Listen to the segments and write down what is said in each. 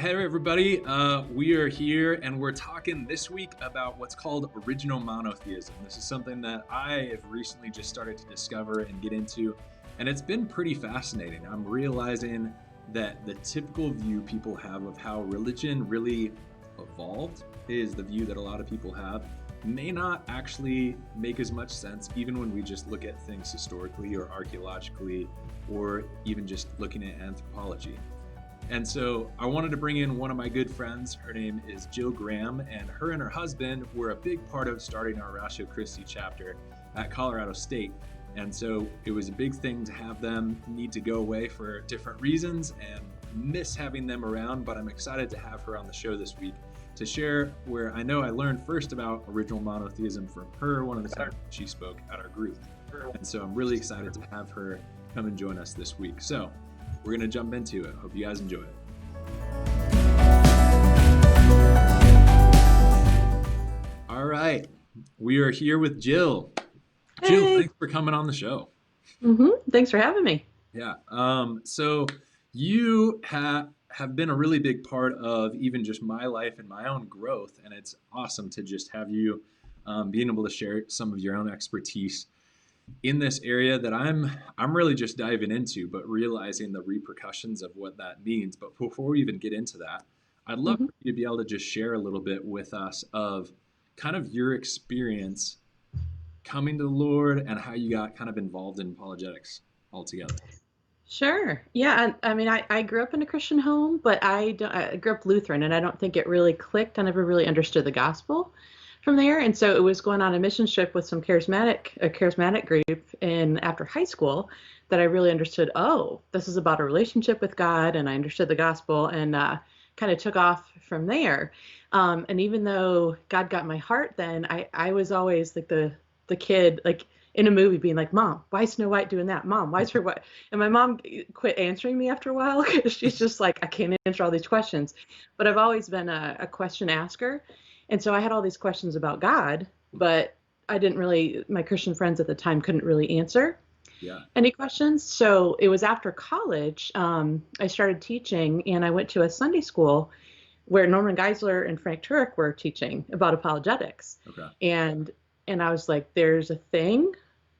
Hey everybody, we are here and we're talking this week about what's called original monotheism. This is something that I have recently just started to discover and get into, and it's been pretty fascinating. I'm realizing that the typical view people have of how religion really evolved is the view that a lot of people have may not actually make as much sense even when we just look at things historically or archaeologically or even just looking at anthropology. And so I wanted to bring in one of my good friends. Her name is Jill Graham, and her husband were a big part of starting our Ratio Christi chapter at Colorado State. And so it was a big thing to have them need to go away for different reasons and miss having them around, but I'm excited to have her on the show this week to share where I know I learned first about original monotheism from her one of the times she spoke at our group. And so I'm really excited to have her come and join us this week. So we're going to jump into it. Hope you guys enjoy it. All right. We are here with Jill. Hey. Jill, thanks for coming on the show. Thanks for having me. Yeah. So you have been a really big part of even just my life and my own growth. And it's awesome to just have you being able to share some of your own expertise in this area that I'm really just diving into, but realizing the repercussions of what that means. But before we even get into that, I'd love hmm for you to be able to just share a little bit with us of kind of your experience coming to the Lord and how you got kind of involved in apologetics altogether. Sure. Yeah. I grew up in a Christian home, but I grew up Lutheran, and I don't think it really clicked. I never really understood the gospel from there. And so it was going on a mission trip with a charismatic group in after high school that I really understood, oh, this is about a relationship with God. And I understood the gospel and kind of took off from there. And even though God got my heart then, I was always like the kid, like in a movie being like, Mom, why is Snow White doing that? Mom, why is her what? And my mom quit answering me after a while because she's just like, I can't answer all these questions. But I've always been a question asker. And so I had all these questions about God, but my Christian friends at the time couldn't really answer Yeah. any questions. So it was after college, I started teaching, and I went to a Sunday school where Norman Geisler and Frank Turek were teaching about apologetics. Okay. And I was like, there's a thing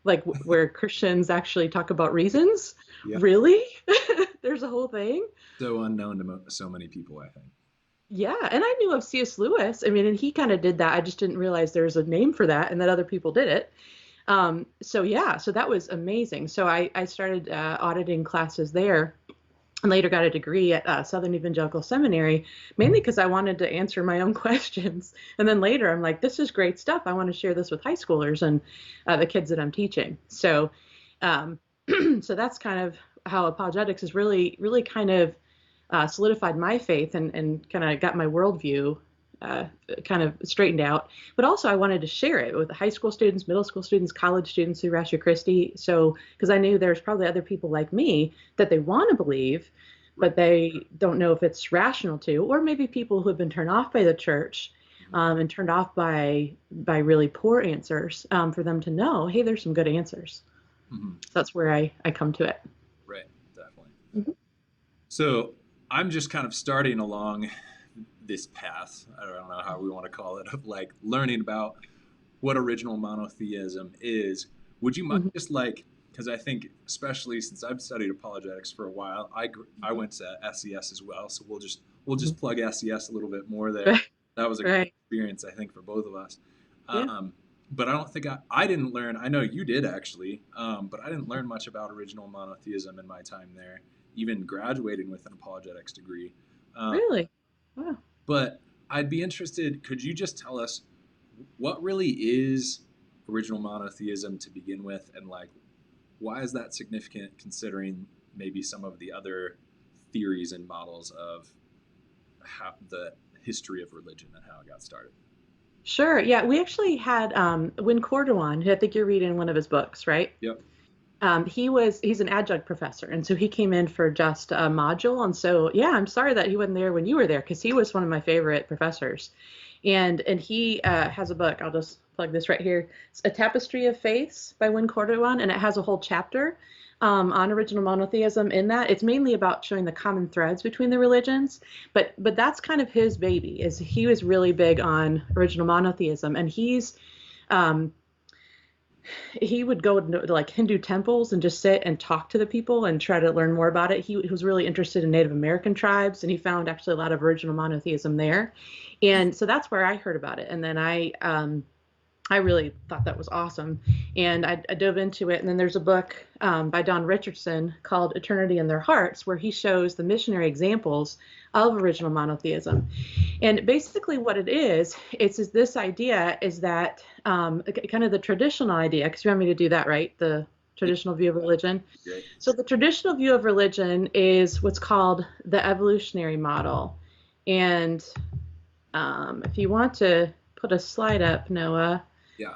like where Christians actually talk about reasons. Yeah. Really? There's a whole thing. So unknown to so many people, I think. Yeah, and I knew of C.S. Lewis. I mean, and he kind of did that. I just didn't realize there was a name for that and that other people did it. So that was amazing. So I started auditing classes there and later got a degree at Southern Evangelical Seminary, mainly because I wanted to answer my own questions. And then later I'm like, this is great stuff. I want to share this with high schoolers and the kids that I'm teaching. So, so that's kind of how apologetics is really, really kind of solidified my faith and kind of got my worldview kind of straightened out. But also I wanted to share it with high school students, middle school students, college students through Ratio Christi. So, because I knew there's probably other people like me that they want to believe, but they don't know if it's rational to, or maybe people who have been turned off by the church and turned off by really poor answers for them to know, hey, there's some good answers. Mm-hmm. So that's where I come to it. Right. Definitely. Mm-hmm. So I'm just kind of starting along this path, I don't know how we want to call it, of like learning about what original monotheism is. Would you mind just like, because I think especially since I've studied apologetics for a while, I went to SES as well, so we'll just plug SES a little bit more there. Right. That was a great experience, I think, for both of us. Yeah. But I don't think I didn't learn. I know you did actually, but I didn't learn much about original monotheism in my time there, even graduating with an apologetics degree. Really? Wow. But I'd be interested, could you just tell us what really is original monotheism to begin with, and like why is that significant considering maybe some of the other theories and models of how the history of religion and how it got started? Sure. Yeah, we actually had Win Corduan, who I think you're reading one of his books, right? Yep. He's an adjunct professor, and so he came in for just a module. And so, yeah, I'm sorry that he wasn't there when you were there because he was one of my favorite professors. And he has a book. I'll just plug this right here. It's A Tapestry of Faiths by Win Corduan, and it has a whole chapter on original monotheism in that. It's mainly about showing the common threads between the religions, but that's kind of his baby. Is he was really big on original monotheism, and um, he would go to like Hindu temples and just sit and talk to the people and try to learn more about it. He was really interested in Native American tribes, and he found actually a lot of original monotheism there. And so that's where I heard about it. And then I really thought that was awesome. And I dove into it. And then there's a book by Don Richardson called Eternity in Their Hearts, where he shows the missionary examples of original monotheism. And basically what it is, it's this idea is that kind of the traditional idea, because you want me to do that, right? The traditional view of religion. Great. So the traditional view of religion is what's called the evolutionary model. And if you want to put a slide up, Noah. Yeah.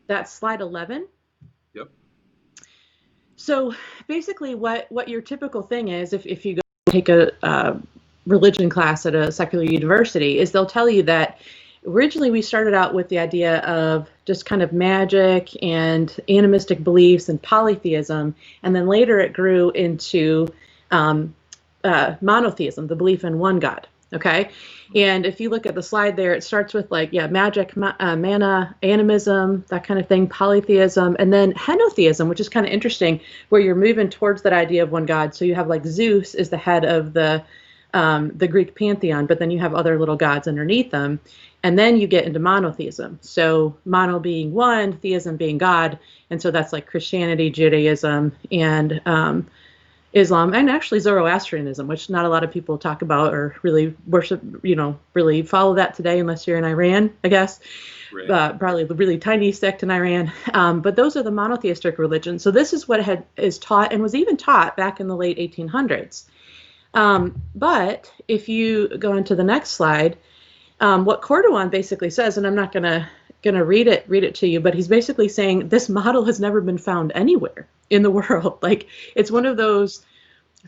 That's slide 11. Yep. So basically what your typical thing is, if you go take a religion class at a secular university, is they'll tell you that originally we started out with the idea of just kind of magic and animistic beliefs and polytheism, and then later it grew into monotheism, the belief in one God. Okay. And if you look at the slide there, it starts with like, yeah, magic, mana, animism, that kind of thing, polytheism, and then henotheism, which is kind of interesting, where you're moving towards that idea of one God. So you have like Zeus is the head of the Greek pantheon, but then you have other little gods underneath them. And then you get into monotheism. So mono being one, theism being God. And so that's like Christianity, Judaism, and Islam, and actually Zoroastrianism, which not a lot of people talk about or really worship, really follow that today, unless you're in Iran, I guess. Right. Probably the really tiny sect in Iran. But those are the monotheistic religions. So this is what is taught and was even taught back in the late 1800s. But if you go into the next slide, what Cordovan basically says, and I'm not gonna read it to you, but he's basically saying this model has never been found anywhere in the world. Like, it's one of those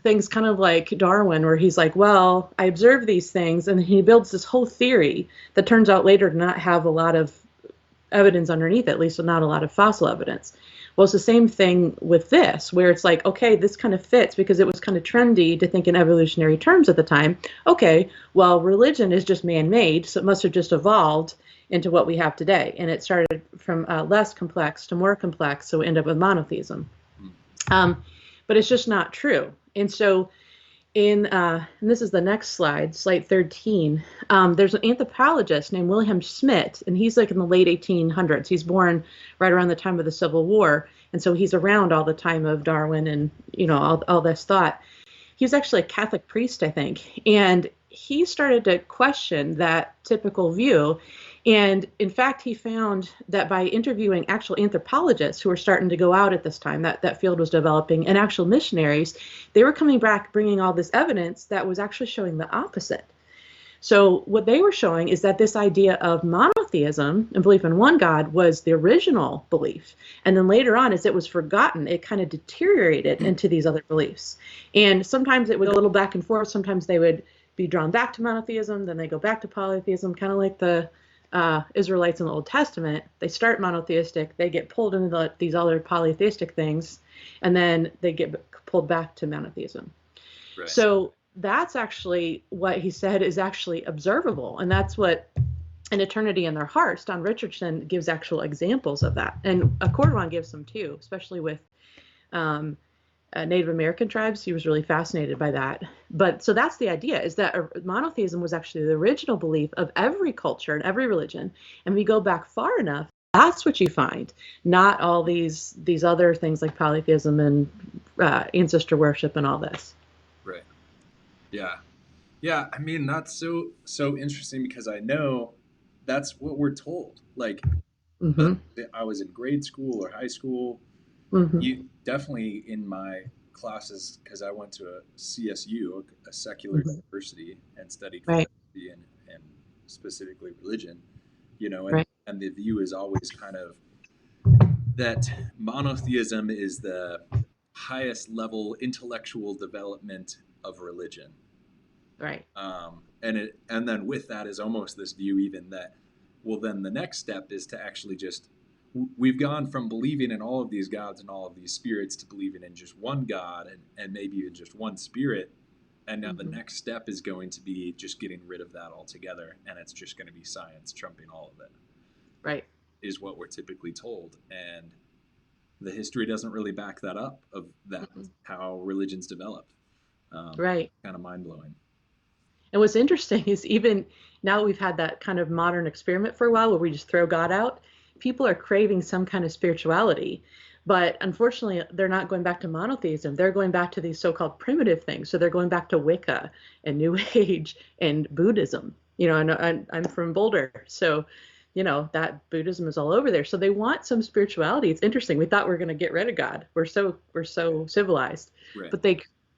things kind of like Darwin, where he's like, well, I observe these things, and he builds this whole theory that turns out later to not have a lot of evidence underneath it, at least not a lot of fossil evidence. Well, it's the same thing with this, where it's like, okay, this kind of fits because it was kind of trendy to think in evolutionary terms at the time. Okay, well, religion is just man-made, so it must have just evolved into what we have today. And it started from less complex to more complex, so we end up with monotheism. But it's just not true. And so and this is the next slide 13, there's an anthropologist named William Schmidt, and he's like in the late 1800s. He's born right around the time of the Civil War, and so he's around all the time of Darwin and, all this thought. He was actually a Catholic priest, I think, and he started to question that typical view. And in fact, he found that by interviewing actual anthropologists who were starting to go out at this time, that field was developing, and actual missionaries, they were coming back bringing all this evidence that was actually showing the opposite. So what they were showing is that this idea of monotheism and belief in one God was the original belief. And then later on, as it was forgotten, it kind of deteriorated into these other beliefs. And sometimes it would go a little back and forth. Sometimes they would be drawn back to monotheism, then they go back to polytheism, kind of like the Israelites in the Old Testament. They start monotheistic, they get pulled into these other polytheistic things, and then they get pulled back to monotheism. Right. So that's actually what he said is actually observable, and that's what in Eternity in Their Hearts, Don Richardson gives actual examples of that, and Cordovan gives some too, especially with Native American tribes. He was really fascinated by that. But so that's the idea, is that monotheism was actually the original belief of every culture and every religion. And we go back far enough, that's what you find, not all these other things like polytheism and ancestor worship and all this. Right. Yeah. Yeah. I mean, that's so interesting, because I know that's what we're told. Like, I was in grade school or high school. You definitely in my classes, because I went to a CSU, a secular university, and studied philosophy and specifically religion, and the view is always kind of that monotheism is the highest level intellectual development of religion. Right. And then with that is almost this view even that, well, then the next step is to actually just we've gone from believing in all of these gods and all of these spirits to believing in just one God and maybe even just one spirit. And now the Hmm. next step is going to be just getting rid of that altogether. And it's just going to be science trumping all of it, Right. is what we're typically told. And the history doesn't really back that up of that, Mm-mm. how religions developed. Right. Kind of mind blowing. And what's interesting is even now that we've had that kind of modern experiment for a while where we just throw God out, people are craving some kind of spirituality. But unfortunately, they're not going back to monotheism. They're going back to these so-called primitive things. So they're going back to Wicca and New Age and Buddhism. And I'm from Boulder. So, that Buddhism is all over there. So they want some spirituality. It's interesting. We thought we were going to get rid of God. We're so civilized. Right. But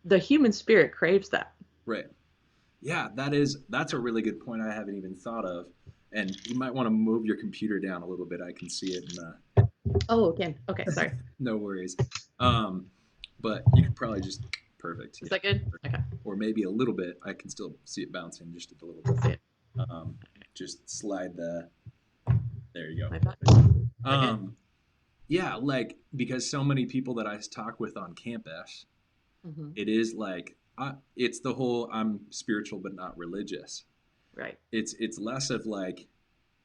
the human spirit craves that. Right. Yeah, that's a really good point I haven't even thought of. And you might want to move your computer down a little bit. I can see it in the Oh, again. Okay, sorry. no worries. Um, but you could probably just perfect. Is Yeah. that good? Okay. Or maybe a little bit. I can still see it bouncing just a little Let's see bit. it. Um, just slide the. There you My go. button. Is that good? Um, yeah, like because so many people that I talk with on campus, Hmm. it is like it's the whole I'm spiritual but not religious. Right. It's less of like,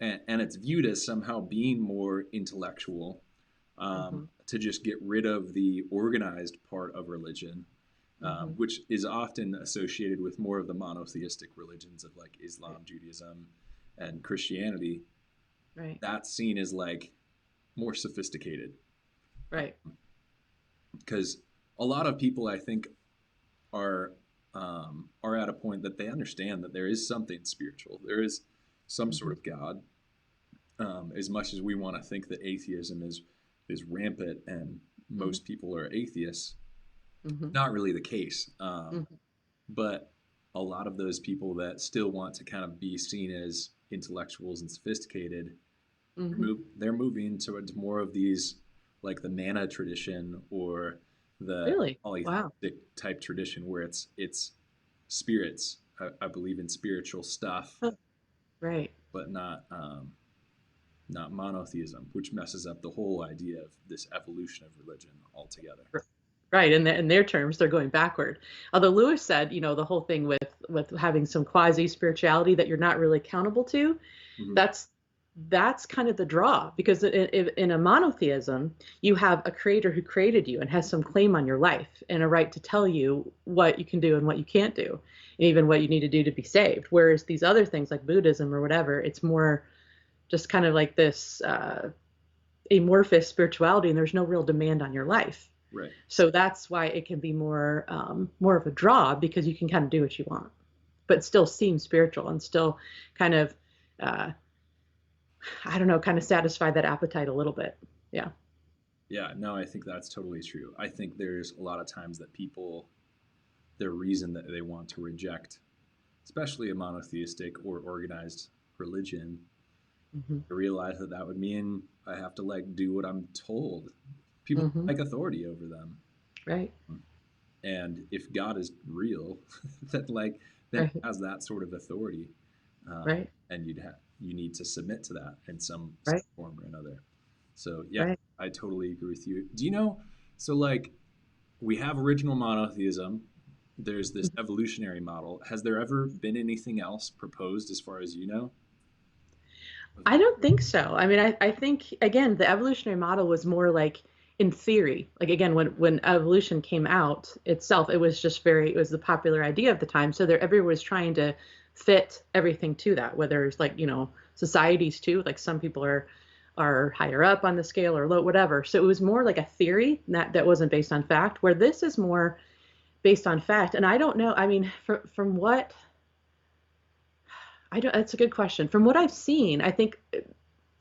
and it's viewed as somehow being more intellectual, Hmm. to just get rid of the organized part of religion, Hmm. which is often associated with more of the monotheistic religions of like Right. Islam, Judaism, and Christianity. Right. That's seen as like more sophisticated, Right. because a lot of people I think are are at a point that they understand that there is something spiritual. There is some sort Hmm. of God. As much as we want to think that atheism is rampant and Hmm. most people are atheists, Hmm. not really the case. Hmm. But a lot of those people that still want to kind of be seen as intellectuals and sophisticated, Hmm. they're moving towards more of these, like the mana tradition or the Really? Wow. polytheistic type tradition, where it's spirits. I believe in spiritual stuff, Huh. Right. but not monotheism, which messes up the whole idea of this evolution of religion altogether. Right. In their terms, they're going backward. Although Lewis said, the whole thing with having some quasi spirituality that you're not really accountable to, Mm-hmm. that's that's kind of the draw because in a monotheism you have a creator who created you and has some claim on your life and a right to tell you what you can do and what you can't do, and even what you need to do to be saved, whereas these other things like Buddhism or whatever, it's more just kind of like this amorphous spirituality and there's no real demand on your life. Right. So that's why it can be more of a draw because you can kind of do what you want but still seem spiritual and still kind of uh, I don't know, kind of satisfy that appetite a little bit. Yeah. Yeah, no, I think that's totally true. I think there's a lot of times that people, their reason that they want to reject, especially a monotheistic or organized religion, Hmm. I realize that that would mean I have to like do what I'm told. People Hmm. like authority over them. Right. And if God is real, then like then Right. it has that sort of authority, Right. and you need to submit to that in some Right. form or another. So yeah, Right. I totally agree with you. Do you know? So like we have original monotheism. There's this evolutionary model. Has there ever been anything else proposed, as far as you know? I don't think so. I mean, I think again, the evolutionary model was more like in theory. Like again, when evolution came out itself, it was the popular idea of the time. So there, everyone was trying to fit everything to that. Whether it's like societies too. Like some people are higher up on the scale or low, whatever. So it was more like a theory that wasn't based on fact. Where this is more based on fact. And I don't know. I mean, from what I don't. That's a good question. From what I've seen, I think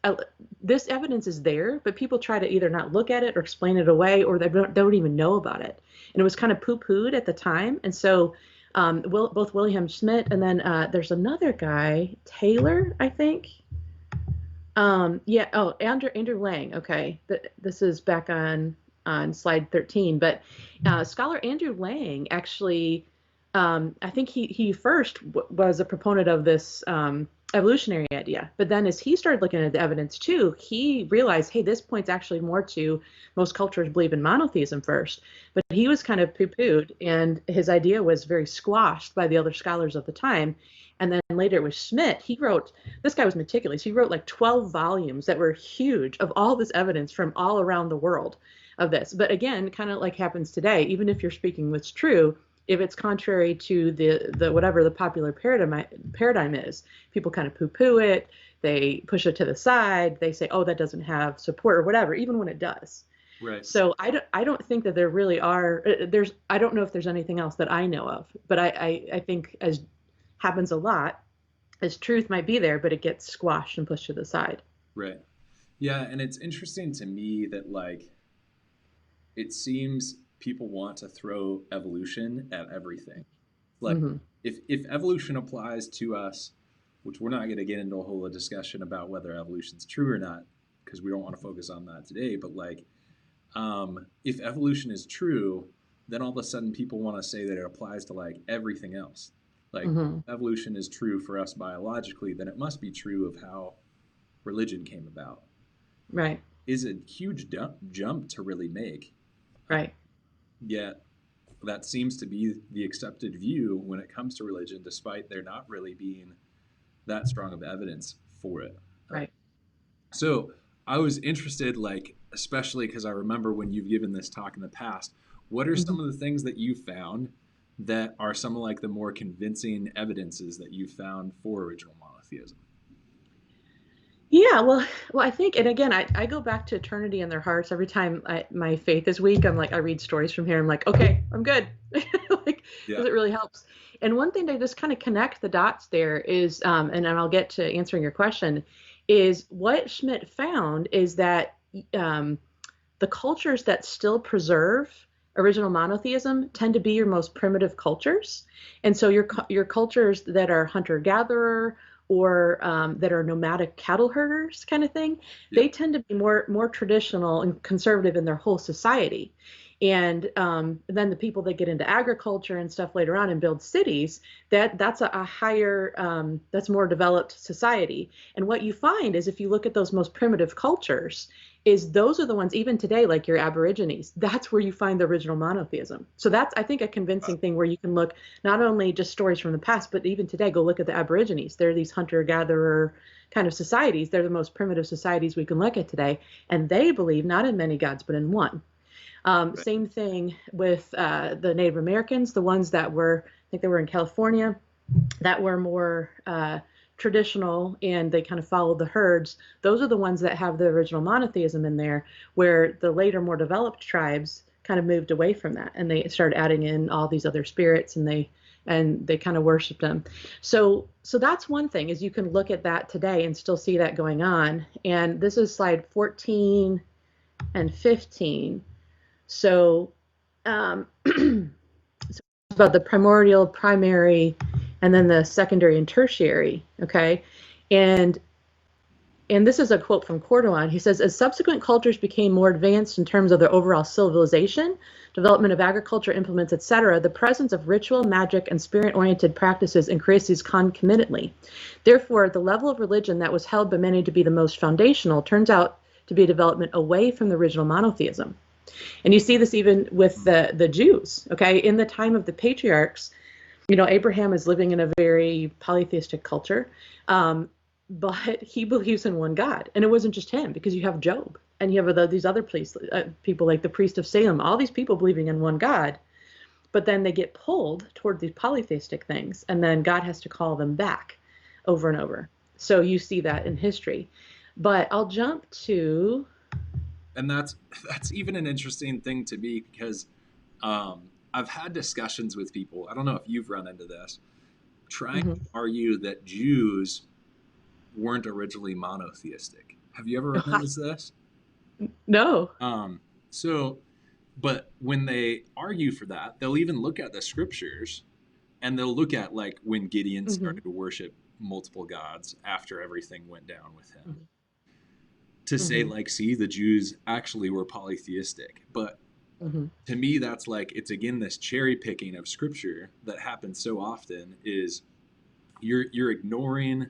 uh, this evidence is there, but people try to either not look at it or explain it away, or they don't even know about it. And it was kind of poo-pooed at the time. And so, both William Schmidt and then there's another guy, Taylor, I think. Yeah. Oh, Andrew Lang. Okay, this is back on slide 13. But scholar Andrew Lang actually, I think he first was a proponent of this. evolutionary idea. But then as he started looking at the evidence too, he realized, hey, this points actually more to most cultures believe in monotheism first. But he was kind of poo-pooed, and his idea was very squashed by the other scholars of the time. And then later it was Schmidt. This guy was meticulous. He wrote like 12 volumes that were huge of all this evidence from all around the world of this. But again, kind of like happens today, even if you're speaking what's true, if it's contrary to the whatever the popular paradigm is, people kind of poo-poo it, they push it to the side, they say, oh, that doesn't have support or whatever, even when it does. Right. So I don't think that there really are I don't know if there's anything else that I know of, but I think, as happens a lot, as truth might be there, but it gets squashed and pushed to the side. Right. Yeah, and it's interesting to me that like it seems people want to throw evolution at everything. Like Hmm. if evolution applies to us, which we're not going to get into a whole discussion about whether evolution's true or not, because we don't want to focus on that today. But like, if evolution is true, then all of a sudden people want to say that it applies to like everything else. Like Hmm. evolution is true for us biologically, then it must be true of how religion came about. Right. Is a huge jump to really make. Uh, Right. Yet that seems to be the accepted view when it comes to religion, despite there not really being that strong of evidence for it. Uh, Right. so I was interested, like, especially because I remember when you've given this talk in the past, what are Hmm. some of the things that you found that are some of like the more convincing evidences that you found for original monotheism? Yeah, well, I think, and again, I go back to eternity in their hearts every time my faith is weak. I'm like, I read stories from here. I'm like, okay, I'm good, like, Yeah. because it really helps. And one thing to just kind of connect the dots there is, and then I'll get to answering your question, is what Schmidt found is that um, the cultures that still preserve original monotheism tend to be your most primitive cultures. And so your cultures that are hunter gatherer or that are nomadic cattle herders kind of thing, Yeah. they tend to be more traditional and conservative in their whole society. And then the people that get into agriculture and stuff later on and build cities, that's a higher, that's more developed society. And what you find is if you look at those most primitive cultures, is those are the ones, even today, like your Aborigines, that's where you find the original monotheism. So that's, I think, a Uh, convincing thing where you can look not only just stories from the past, but even today, go look at the Aborigines. They're these hunter-gatherer kind of societies. They're the most primitive societies we can look at today. And they believe not in many gods, but in one. right. Same thing with the Native Americans, the ones that were, I think they were in California, that were more traditional and they kind of followed the herds. Those are the ones that have the original monotheism in there, where the later, more developed tribes kind of moved away from that and they started adding in all these other spirits and they kind of worshiped them. So that's one thing is you can look at that today and still see that going on. And this is slide 14 and 15. So so about the primordial, primary, and then the secondary and tertiary. Okay, and and this is a quote from Cordovan. He says, as subsequent cultures became more advanced in terms of their overall civilization, development of agriculture implements, etc., the presence of ritual, magic, and spirit-oriented practices increases concomitantly. Therefore, the level of religion that was held by many to be the most foundational turns out to be a development away from the original monotheism. And you see this even with the Jews. Okay, in the time of the patriarchs, Abraham is living in a very polytheistic culture, but he believes in one God. And it wasn't just him, because you have Job and you have these other people like the priest of Salem, all these people believing in one God. But then they get pulled toward these polytheistic things, and then God has to call them back over and over. So you see that in history. But I'll jump to. And that's even an interesting thing to me because I've had discussions with people. I don't know if you've run into this, trying to Mhm. argue that Jews weren't originally monotheistic. Have you ever run into this? No. Um, so, but when they argue for that, they'll even look at the scriptures and they'll look at like when Gideon Hmm. started to worship multiple gods after everything went down with him Hmm. to say Hmm. like, see, the Jews actually were polytheistic. But Hmm. to me, that's like it's again this cherry picking of scripture that happens so often is you're ignoring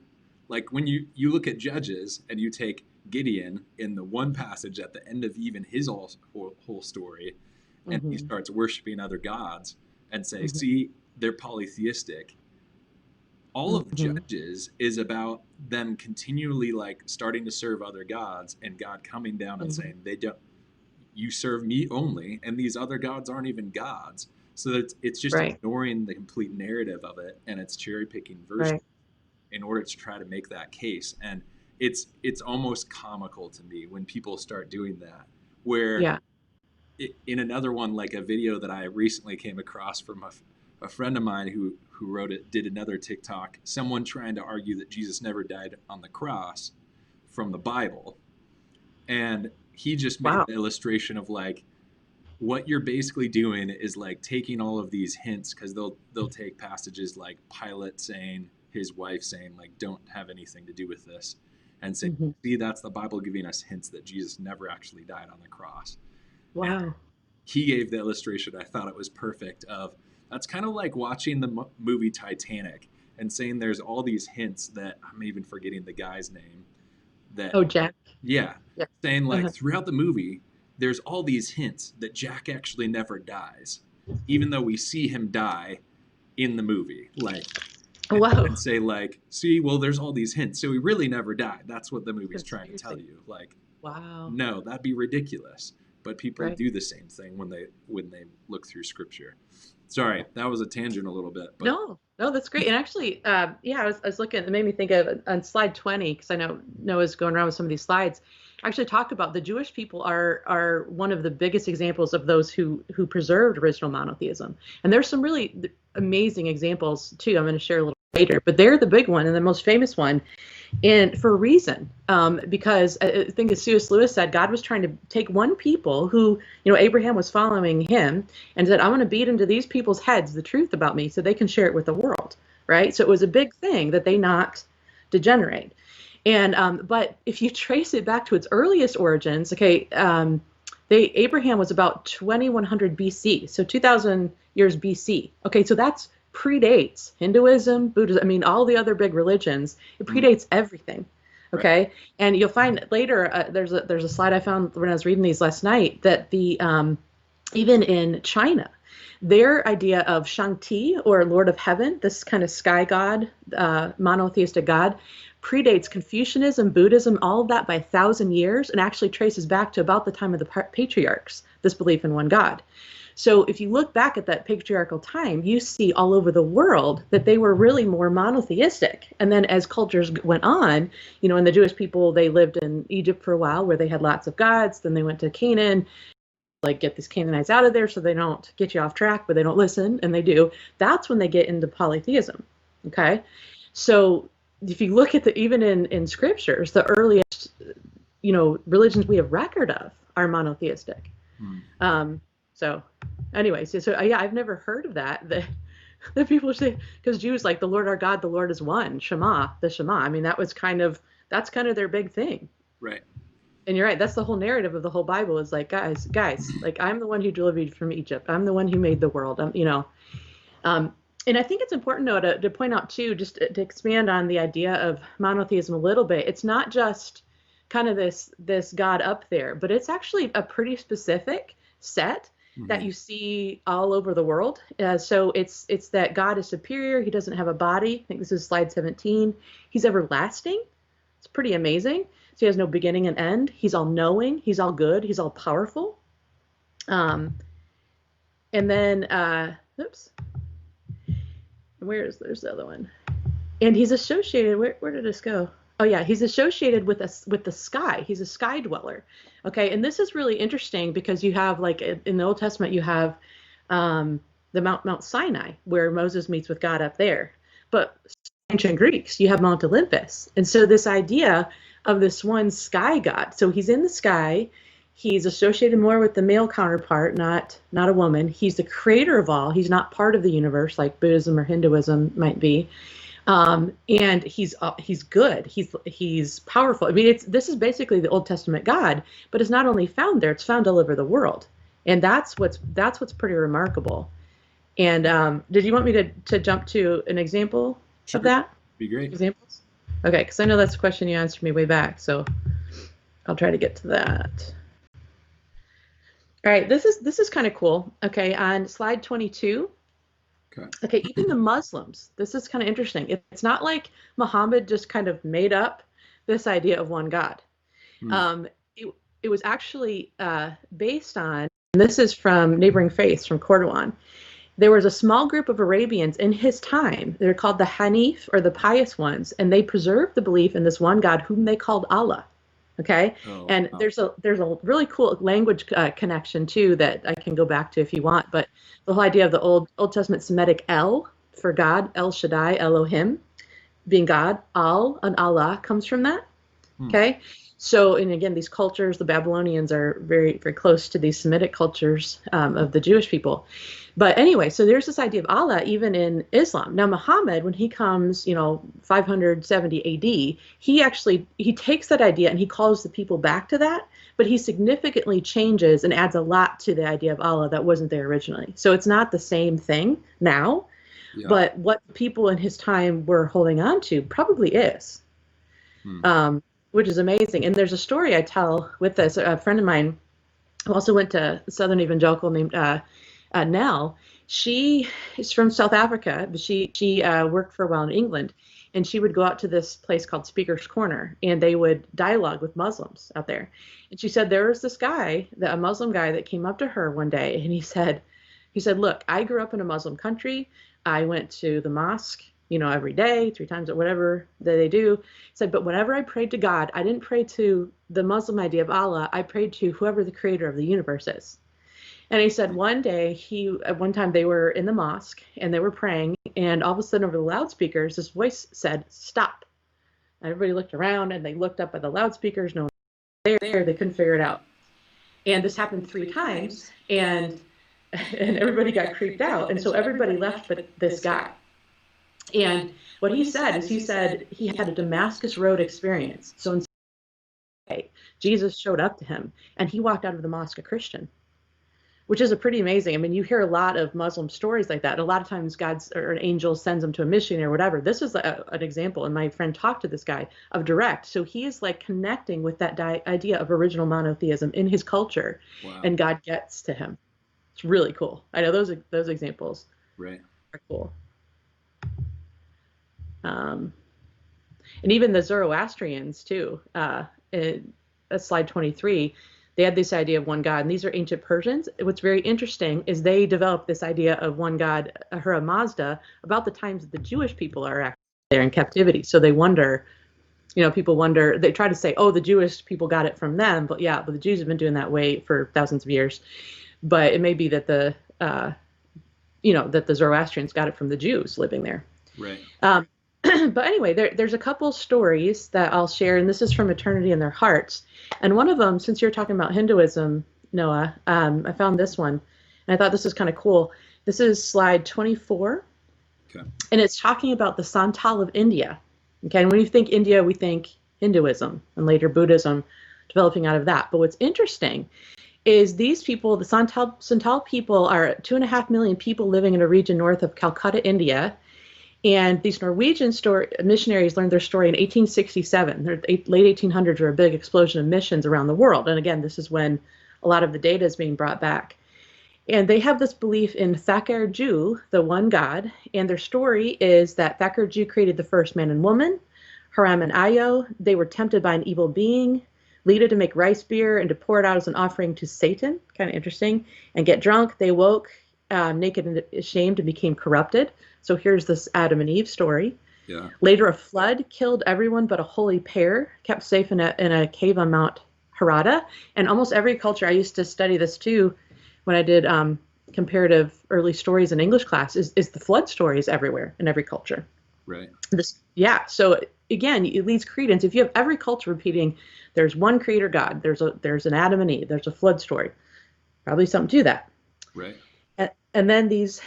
Like when you look at Judges and you take Gideon in the one passage at the end of even his whole story, and he Hmm. starts worshiping other gods and say, Hmm. see, they're polytheistic. All of Hmm. Judges is about them continually like starting to serve other gods and God coming down and Hmm. saying, they don't, you serve me only, and these other gods aren't even gods. So that it's just Right. ignoring the complete narrative of it, and it's cherry picking versions Right. in order to try to make that case. And it's almost comical to me when people start doing that. Where Yeah. in another one, like a video that I recently came across from a friend of mine who wrote it, did another TikTok, someone trying to argue that Jesus never died on the cross from the Bible, and he just made Wow. the illustration of like what you're basically doing is like taking all of these hints, because they'll take passages like Pilate saying, his wife saying like don't have anything to do with this, and say, Hmm. see, that's the Bible giving us hints that Jesus never actually died on the cross. And Wow. he gave the illustration, I thought it was perfect, of that's kind of like watching the movie Titanic and saying there's all these hints that I'm even forgetting the guy's name, that Oh, Jack. yeah, Yeah. saying like Uh-huh. throughout the movie, there's all these hints that Jack actually never dies, even though we see him die in the movie. Like, Wow. and say like, see, well, there's all these hints, so he really never died. That's what the movie's trying to tell Conspiracy. you. Like, Wow. no, that'd be ridiculous. But people Right. do the same thing when they look through scripture. Sorry, that was a tangent a little bit, but No, no, that's great. And actually, yeah, I was looking. It made me think of on slide 20 because I know Noah's going around with some of these slides. Actually, talk about the Jewish people are one of the biggest examples of those who preserved original monotheism. And there's some really amazing examples too. I'm going to share a little later, but they're the big one and the most famous one, and for a reason, because I think as C.S. Lewis said, God was trying to take one people who, Abraham was following him, and said, I'm going to beat into these people's heads the truth about me so they can share it with the world, right? So it was a big thing that they not degenerate. And but if you trace it back to its earliest origins, okay, Abraham was about 2100 BC, so 2000 years BC. Okay, so that's predates Hinduism, Buddhism. I mean, all the other big religions. It mm, predates everything. right, Okay, and you'll find later. There's a slide I found when I was reading these last night that the even in China, their idea of Shangti or Lord of Heaven, this kind of sky god, monotheistic god, predates Confucianism, Buddhism, all of that by 1,000 years, and actually traces back to about the time of the patriarchs, this belief in one God. So if you look back at that patriarchal time, you see all over the world that they were really more monotheistic. And then as cultures went on, and the Jewish people, they lived in Egypt for a while where they had lots of gods. Then they went to Canaan, like get these Canaanites out of there so they don't get you off track, but they don't listen, and they do. That's when they get into polytheism. Okay. So if you look at even in scriptures, the earliest, religions we have record of are monotheistic. mm, Um, so anyway, so yeah, I've never heard of that. That people say, because Jews like the Lord our God, the Lord is one, Shema, the Shema. I mean, that's kind of their big thing. right, And you're right, that's the whole narrative of the whole Bible is like, guys, like I'm the one who delivered you from Egypt. I'm the one who made the world. Um, and I think it's important though to point out too, just to expand on the idea of monotheism a little bit. It's not just kind of this God up there, but it's actually a pretty specific set that mm-hmm, you see all over the world. So it's that God is superior. He doesn't have a body. I think this is slide 17. He's everlasting. It's pretty amazing. So he has no beginning and end. He's all knowing. He's all good. He's all powerful. Um, and then, oops, there's the other one? And he's associated. Where did this go? Oh yeah, he's associated with us with the sky. He's a sky dweller. Okay, and this is really interesting because you have like in the Old Testament you have the Mount Sinai where Moses meets with God up there, but ancient Greeks you have Mount Olympus, and so this idea of this one sky god. So he's in the sky. He's associated more with the male counterpart, not a woman. He's the creator of all. He's not part of the universe like Buddhism or Hinduism might be. And he's good. He's powerful. I mean, this is basically the Old Testament God, but it's not only found there; it's found all over the world, and that's what's pretty remarkable. And did you want me to jump to an example of sure, that? be great. Examples? Okay, because I know that's a question you answered me way back, so I'll try to get to that. All right, this is kind of cool. Okay, on slide 22. Okay, even the Muslims, this is kind of interesting. It's not like Muhammad just kind of made up this idea of one God. Um, it, it was actually based on, and this is from Neighboring Faiths from Cordovan. There was a small group of Arabians in his time. They're called the Hanif, or the pious ones, and they preserved the belief in this one God whom they called Allah. Okay, and wow. there's a really cool language connection too that I can go back to if you want. But the whole idea of the Old Testament Semitic El for God, El Shaddai, Elohim, being God, Al and Allah comes from that. Okay, so and again, these cultures, the Babylonians are very very close to these Semitic cultures of the Jewish people. But anyway, so there's this idea of Allah even in Islam. Now Muhammad, when he comes, 570 AD, he takes that idea and he calls the people back to that, but he significantly changes and adds a lot to the idea of Allah that wasn't there originally. So it's not the same thing now, but what people in his time were holding on to probably is, which is amazing. And there's a story I tell with this. A friend of mine who also went to Southern Evangelical named Nell. She is from South Africa, but she worked for a while in England, and she would go out to this place called Speaker's Corner, and they would dialogue with Muslims out there. And she said there was this guy, a Muslim guy, that came up to her one day, and he said, "Look, I grew up in a Muslim country. I went to the mosque, every day, 3 times or whatever that they do." He said, "But whenever I prayed to God, I didn't pray to the Muslim idea of Allah. I prayed to whoever the creator of the universe is." And he said one time they were in the mosque and they were praying, and all of a sudden over the loudspeakers, this voice said, "Stop." And everybody looked around and they looked up at the loudspeakers. No one was there. They couldn't figure it out. And this happened 3 times, and everybody got creeped out. And so everybody left but this guy. And what he said is he had a Damascus Road experience. So instead, Jesus showed up to him and he walked out of the mosque a Christian, which is a pretty amazing. I mean, you hear a lot of Muslim stories like that. A lot of times God's or an angel sends them to a mission or whatever. This is an example, and my friend talked to this guy of direct. So he is like connecting with that idea of original monotheism in his culture, and God gets to him. It's really cool. I know those examples are cool. And even the Zoroastrians too, in slide 23, they had this idea of one God, and these are ancient Persians. What's very interesting is they developed this idea of one God, Ahura Mazda, about the times that the Jewish people are actually there in captivity. So they wonder, people wonder, they try to say, oh, the Jewish people got it from them, but the Jews have been doing that way for thousands of years. But it may be that that the Zoroastrians got it from the Jews living there. Right. But anyway, there's a couple stories that I'll share, and this is from Eternity in Their Hearts. And one of them, since you're talking about Hinduism, Noah, I found this one, and I thought this is kind of cool. This is slide 24, and it's talking about the Santal of India. Okay, and when you think India, we think Hinduism, and later Buddhism developing out of that. But what's interesting is these people, the Santal people, are 2.5 million people living in a region north of Calcutta, India. And these Norwegian missionaries learned their story in 1867. The late 1800s were a big explosion of missions around the world. And again, this is when a lot of the data is being brought back. And they have this belief in Thakur Ju, the one God. And their story is that Thakur Ju created the first man and woman, Haram and Ayo. They were tempted by an evil being, Lita to make rice beer and to pour it out as an offering to Satan, kind of interesting, and get drunk. They woke naked and ashamed and became corrupted. So here's this Adam and Eve story. Yeah. Later, a flood killed everyone but a holy pair, kept safe in a cave on Mount Harada. And almost every culture, I used to study this too when I did comparative early stories in English class, is the flood stories everywhere in every culture. Right. So again, it leads credence. If you have every culture repeating, there's one creator God, there's an Adam and Eve, there's a flood story, probably something to that. Right. And then these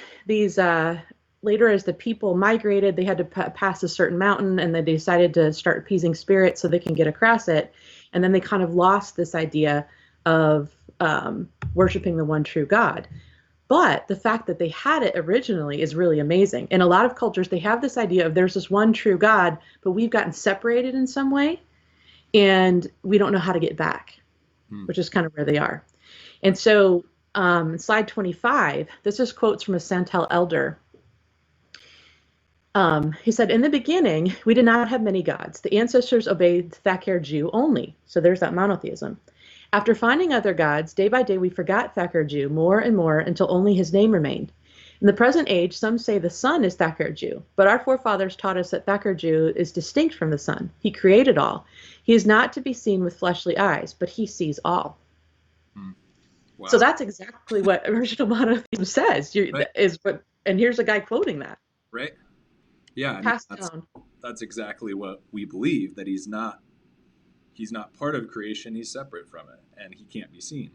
later, as the people migrated, they had to pass a certain mountain, and then they decided to start appeasing spirits so they can get across it. And then they kind of lost this idea of worshiping the one true God. But the fact that they had it originally is really amazing. In a lot of cultures, they have this idea of there's this one true God, but we've gotten separated in some way, and we don't know how to get back, which is kind of where they are. And so, slide 25, this is quotes from a Santel elder. He said, in the beginning, we did not have many gods. The ancestors obeyed Thakir Jew only. So there's that monotheism. After finding other gods, day by day we forgot Thakir Jew more and more until only his name remained. In the present age, some say the sun is Thakir Jew, but our forefathers taught us that Thakir Jew is distinct from the sun. He created all. He is not to be seen with fleshly eyes, but he sees all. Wow. So that's exactly what original monotheism says. Right. And here's a guy quoting that. Right. Yeah, that's exactly what we believe, that he's not part of creation, he's separate from it, and he can't be seen.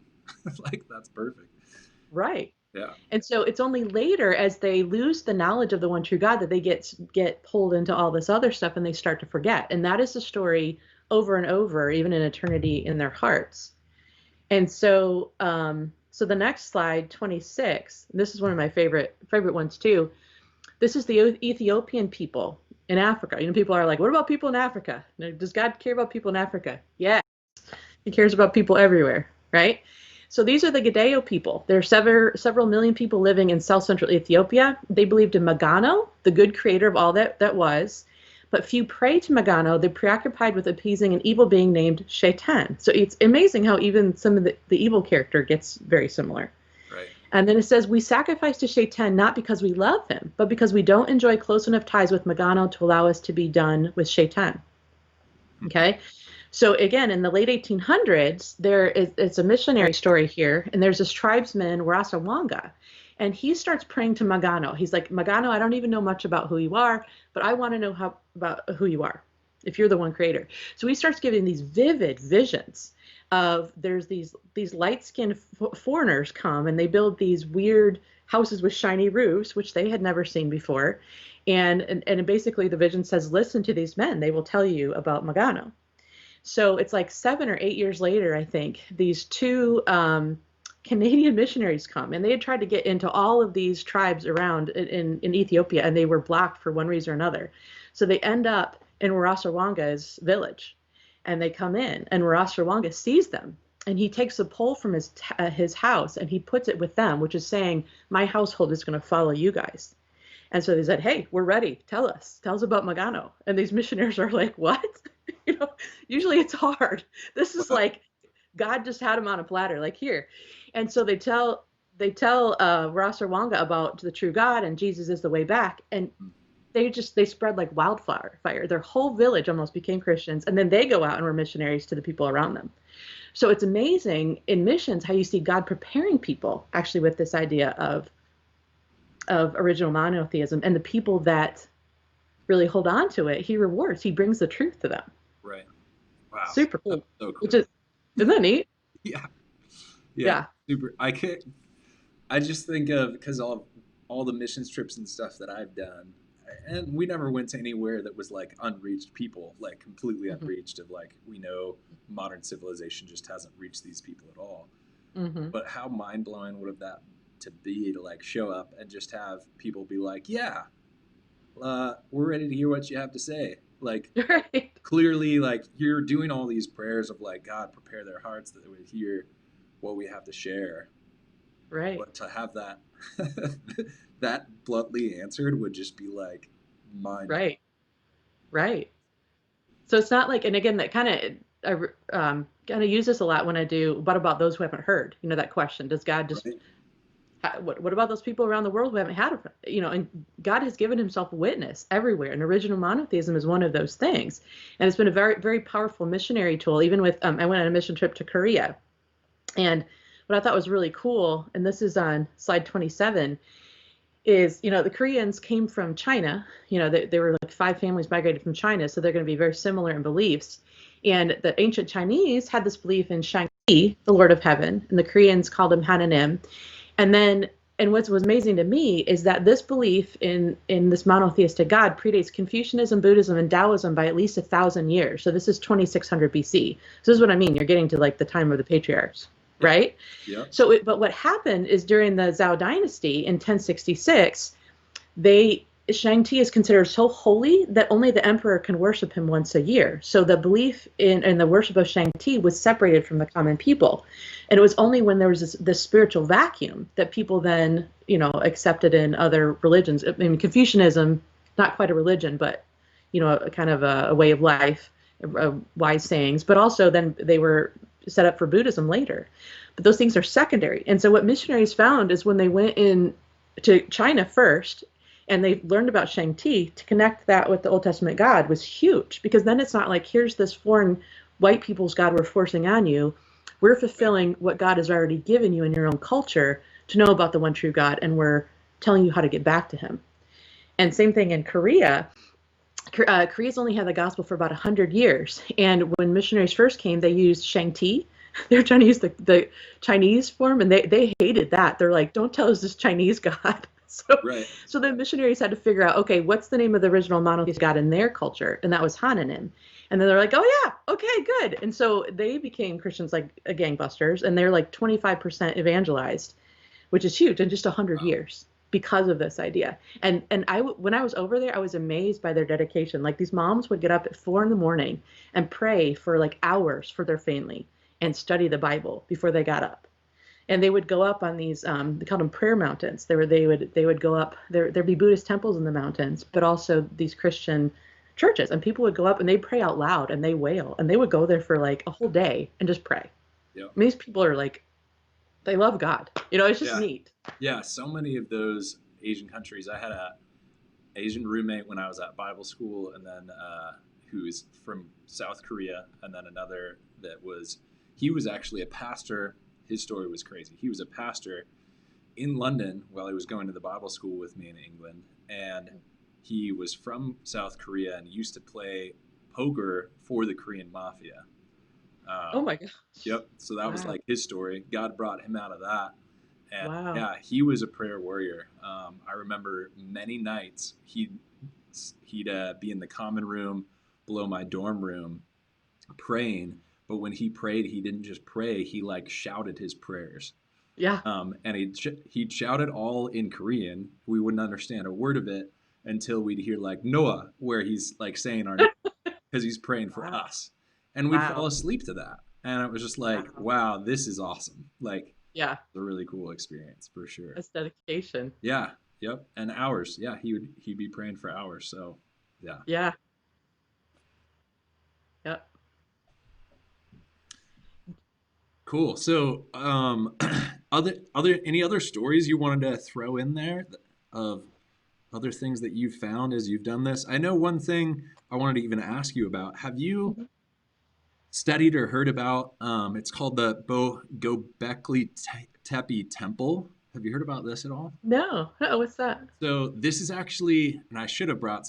Like, that's perfect. Right. Yeah. And so it's only later, as they lose the knowledge of the one true God, that they get pulled into all this other stuff and they start to forget. And that is the story over and over, even in eternity, in their hearts. And so so the next slide, 26, this is one of my favorite ones too. This is the Ethiopian people in Africa. People are like, what about people in Africa? Does God care about people in Africa? Yes. He cares about people everywhere, right? So these are the Gadeo people. There are several million people living in south-central Ethiopia. They believed in Magano, the good creator of all that was. But few pray to Magano. They're preoccupied with appeasing an evil being named Shaitan. So it's amazing how even some of the evil character gets very similar. Right. And then it says, we sacrifice to Shaitan not because we love him, but because we don't enjoy close enough ties with Magano to allow us to be done with Shaitan. Okay? So again, in the late 1800s, it's a missionary story here, and there's this tribesman, Rasawanga, and he starts praying to Magano. He's like, Magano, I don't even know much about who you are, but I want to know about who you are, if you're the one creator. So he starts giving these vivid visions of there's these light-skinned foreigners come, and they build these weird houses with shiny roofs, which they had never seen before. And basically the vision says, listen to these men. They will tell you about Magano. So it's like 7 or 8 years later, I think, these two Canadian missionaries come, and they had tried to get into all of these tribes around in Ethiopia, and they were blocked for one reason or another. So they end up in Warasawanga's village, and they come in, and Warasawanga sees them, and he takes a pole from his house, and he puts it with them, which is saying, my household is going to follow you guys. And so they said, hey, we're ready. Tell us about Magano. And these missionaries are like, what? Usually it's hard. This is like, God just had him on a platter, like, here. And so they tell Rasawanga about the true God, and Jesus is the way back. And they spread like wildfire. Their whole village almost became Christians. And then they go out and were missionaries to the people around them. So it's amazing in missions how you see God preparing people actually with this idea of original monotheism, and the people that really hold on to it, he rewards. He brings the truth to them. Right. Wow. Super cool. That's so cool. Isn't that neat? Yeah. Super. I just think of, because all the missions trips and stuff that I've done, and we never went to anywhere that was like unreached people, like completely unreached, of like, we know modern civilization just hasn't reached these people at all. But how mind-blowing would have that to be, to like show up and just have people be like, yeah, we're ready to hear what you have to say. Like, right. Clearly, like, you're doing all these prayers of like, God, prepare their hearts that they would hear what we have to share. Right. But to have that that bluntly answered would just be like mind. Right. So it's not like, and again, that kind of use this a lot when I do, what about those who haven't heard? That question, does God just, what about those people around the world who haven't had and God has given himself witness everywhere, and original monotheism is one of those things. And it's been a very, very powerful missionary tool. Even with, I went on a mission trip to Korea, and what I thought was really cool, and this is on slide 27, is, the Koreans came from China. They were like 5 families migrated from China, so they're going to be very similar in beliefs. And the ancient Chinese had this belief in Shang-Chi, the Lord of Heaven, and the Koreans called him Hananim. And what was amazing to me is that this belief in this monotheistic God predates Confucianism, Buddhism, and Taoism by at least 1,000 years. So this is 2600 BC. So this is what I mean. You're getting to like the time of the patriarchs. Yeah. right? Yep. But what happened is during the Zhao dynasty in 1066, they Shang-Ti is considered so holy that only the emperor can worship him once a year. So the belief in the worship of Shang-Ti was separated from the common people. And it was only when there was this spiritual vacuum that people then, accepted in other religions. I mean, Confucianism, not quite a religion, but, a kind of a way of life, wise sayings. But also then they were set up for Buddhism later. But those things are secondary. And so what missionaries found is when they went in to China first, and they learned about Shang-Ti, to connect that with the Old Testament God was huge, because then it's not like, here's this foreign white people's God we're forcing on you. We're fulfilling what God has already given you in your own culture to know about the one true God, and we're telling you how to get back to him. And same thing in Korea. Korea's only had the gospel for about 100 years. And when missionaries first came, they used Shang-Ti. They were trying to use the Chinese form, and they hated that. They're like, don't tell us this Chinese God. So, Right. so the missionaries had to figure out, okay, what's the name of the original monotheist God in their culture? And that was Hananim. And then they're like, oh, yeah, okay, good. And so they became Christians like gangbusters, and they're like 25% evangelized, which is huge in just 100 Wow. years because of this idea. And when I was over there, I was amazed by their dedication. Like, these moms would get up at 4 a.m. and pray for like hours for their family and study the Bible before they got up. And they would go up on these, they called them prayer mountains. They would go up there. There'd be Buddhist temples in the mountains, but also these Christian churches, and people would go up and they'd pray out loud and they wail, and they would go there for like a whole day and just pray. Yep. I mean, these people are like, they love God. It's just Yeah. neat. Yeah. So many of those Asian countries. I had a Asian roommate when I was at Bible school, and then who's from South Korea, and then another he was actually a pastor. His story was crazy. He was a pastor in London while he was going to the Bible school with me in England, and he was from South Korea and used to play poker for the Korean mafia. Oh my gosh. Yep. So that was Wow. like his story. God brought him out of that. And Wow. yeah, he was a prayer warrior. I remember many nights he'd be in the common room below my dorm room praying. But when he prayed, he didn't just pray. He like shouted his prayers. Yeah. And he'd shout it all in Korean. We wouldn't understand a word of it until we'd hear like Noah, where he's like saying our name because he's praying for Wow. us. And we'd fall Wow. asleep to that. And it was just like, Wow. wow, this is awesome. Like, Yeah. a really cool experience for sure. That's dedication. Yeah. Yep. And hours. Yeah. He'd be praying for hours. So yeah. Yeah. Yep. Cool. So other any other stories you wanted to throw in there of other things that you've found as you've done this? I know one thing I wanted to even ask you about. Have you Mhm. studied or heard about it's called the Gobekli Tepe Temple? Have you heard about this at all? No. Oh, what's that? So this is actually, and I should have brought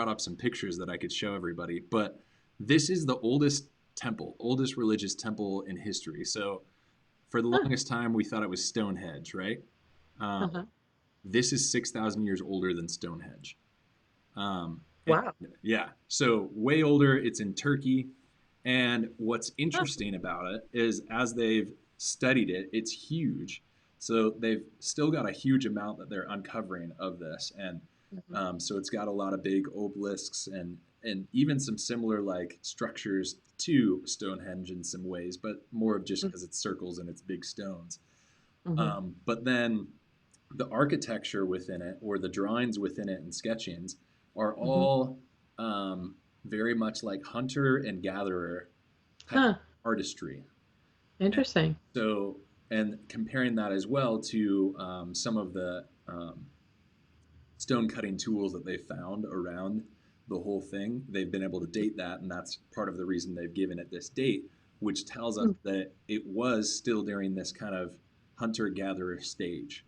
up some pictures that I could show everybody, but this is the oldest religious temple in history. So for the Huh. longest time, we thought it was Stonehenge, right? Um, Uh-huh. this is 6,000 years older than Stonehenge. And Wow. yeah, so way older. It's in Turkey. And what's Huh. interesting about it is as they've studied it, it's huge. So they've still got a huge amount that they're uncovering of this. And Mhm. so it's got a lot of big obelisks and even some similar like structures to Stonehenge in some ways, but more of just because it's circles and it's big stones. Mhm. But then the architecture within it or the drawings within it and sketchings are Mhm. all very much like hunter and gatherer type Huh. artistry. And Interesting. so, and comparing that as well to some of the stone cutting tools that they found around the whole thing, they've been able to date that, and that's part of the reason they've given it this date, which tells us Mm. that it was still during this kind of hunter gatherer stage.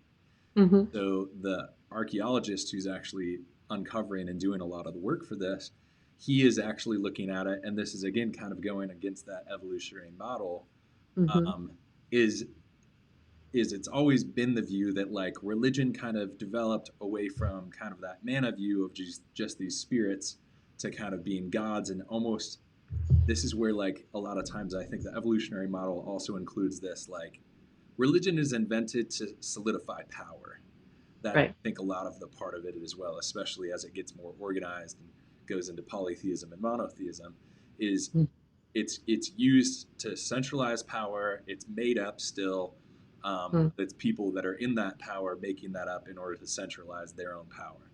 Mhm. So the archaeologist who's actually uncovering and doing a lot of the work for this, he is actually looking at it, and this is again kind of going against that evolutionary model. Mhm. Um, is is it's always been the view that like religion kind of developed away from kind of that mana view of just these spirits to kind of being gods and almost this is where like a lot of times I think the evolutionary model also includes this, like religion is invented to solidify power. That Right. I think a lot of the part of it as well, especially as it gets more organized and goes into polytheism and monotheism, is Mm, it's used to centralize power. It's made up still. mm, It's people that are in that power making that up in order to centralize their own power.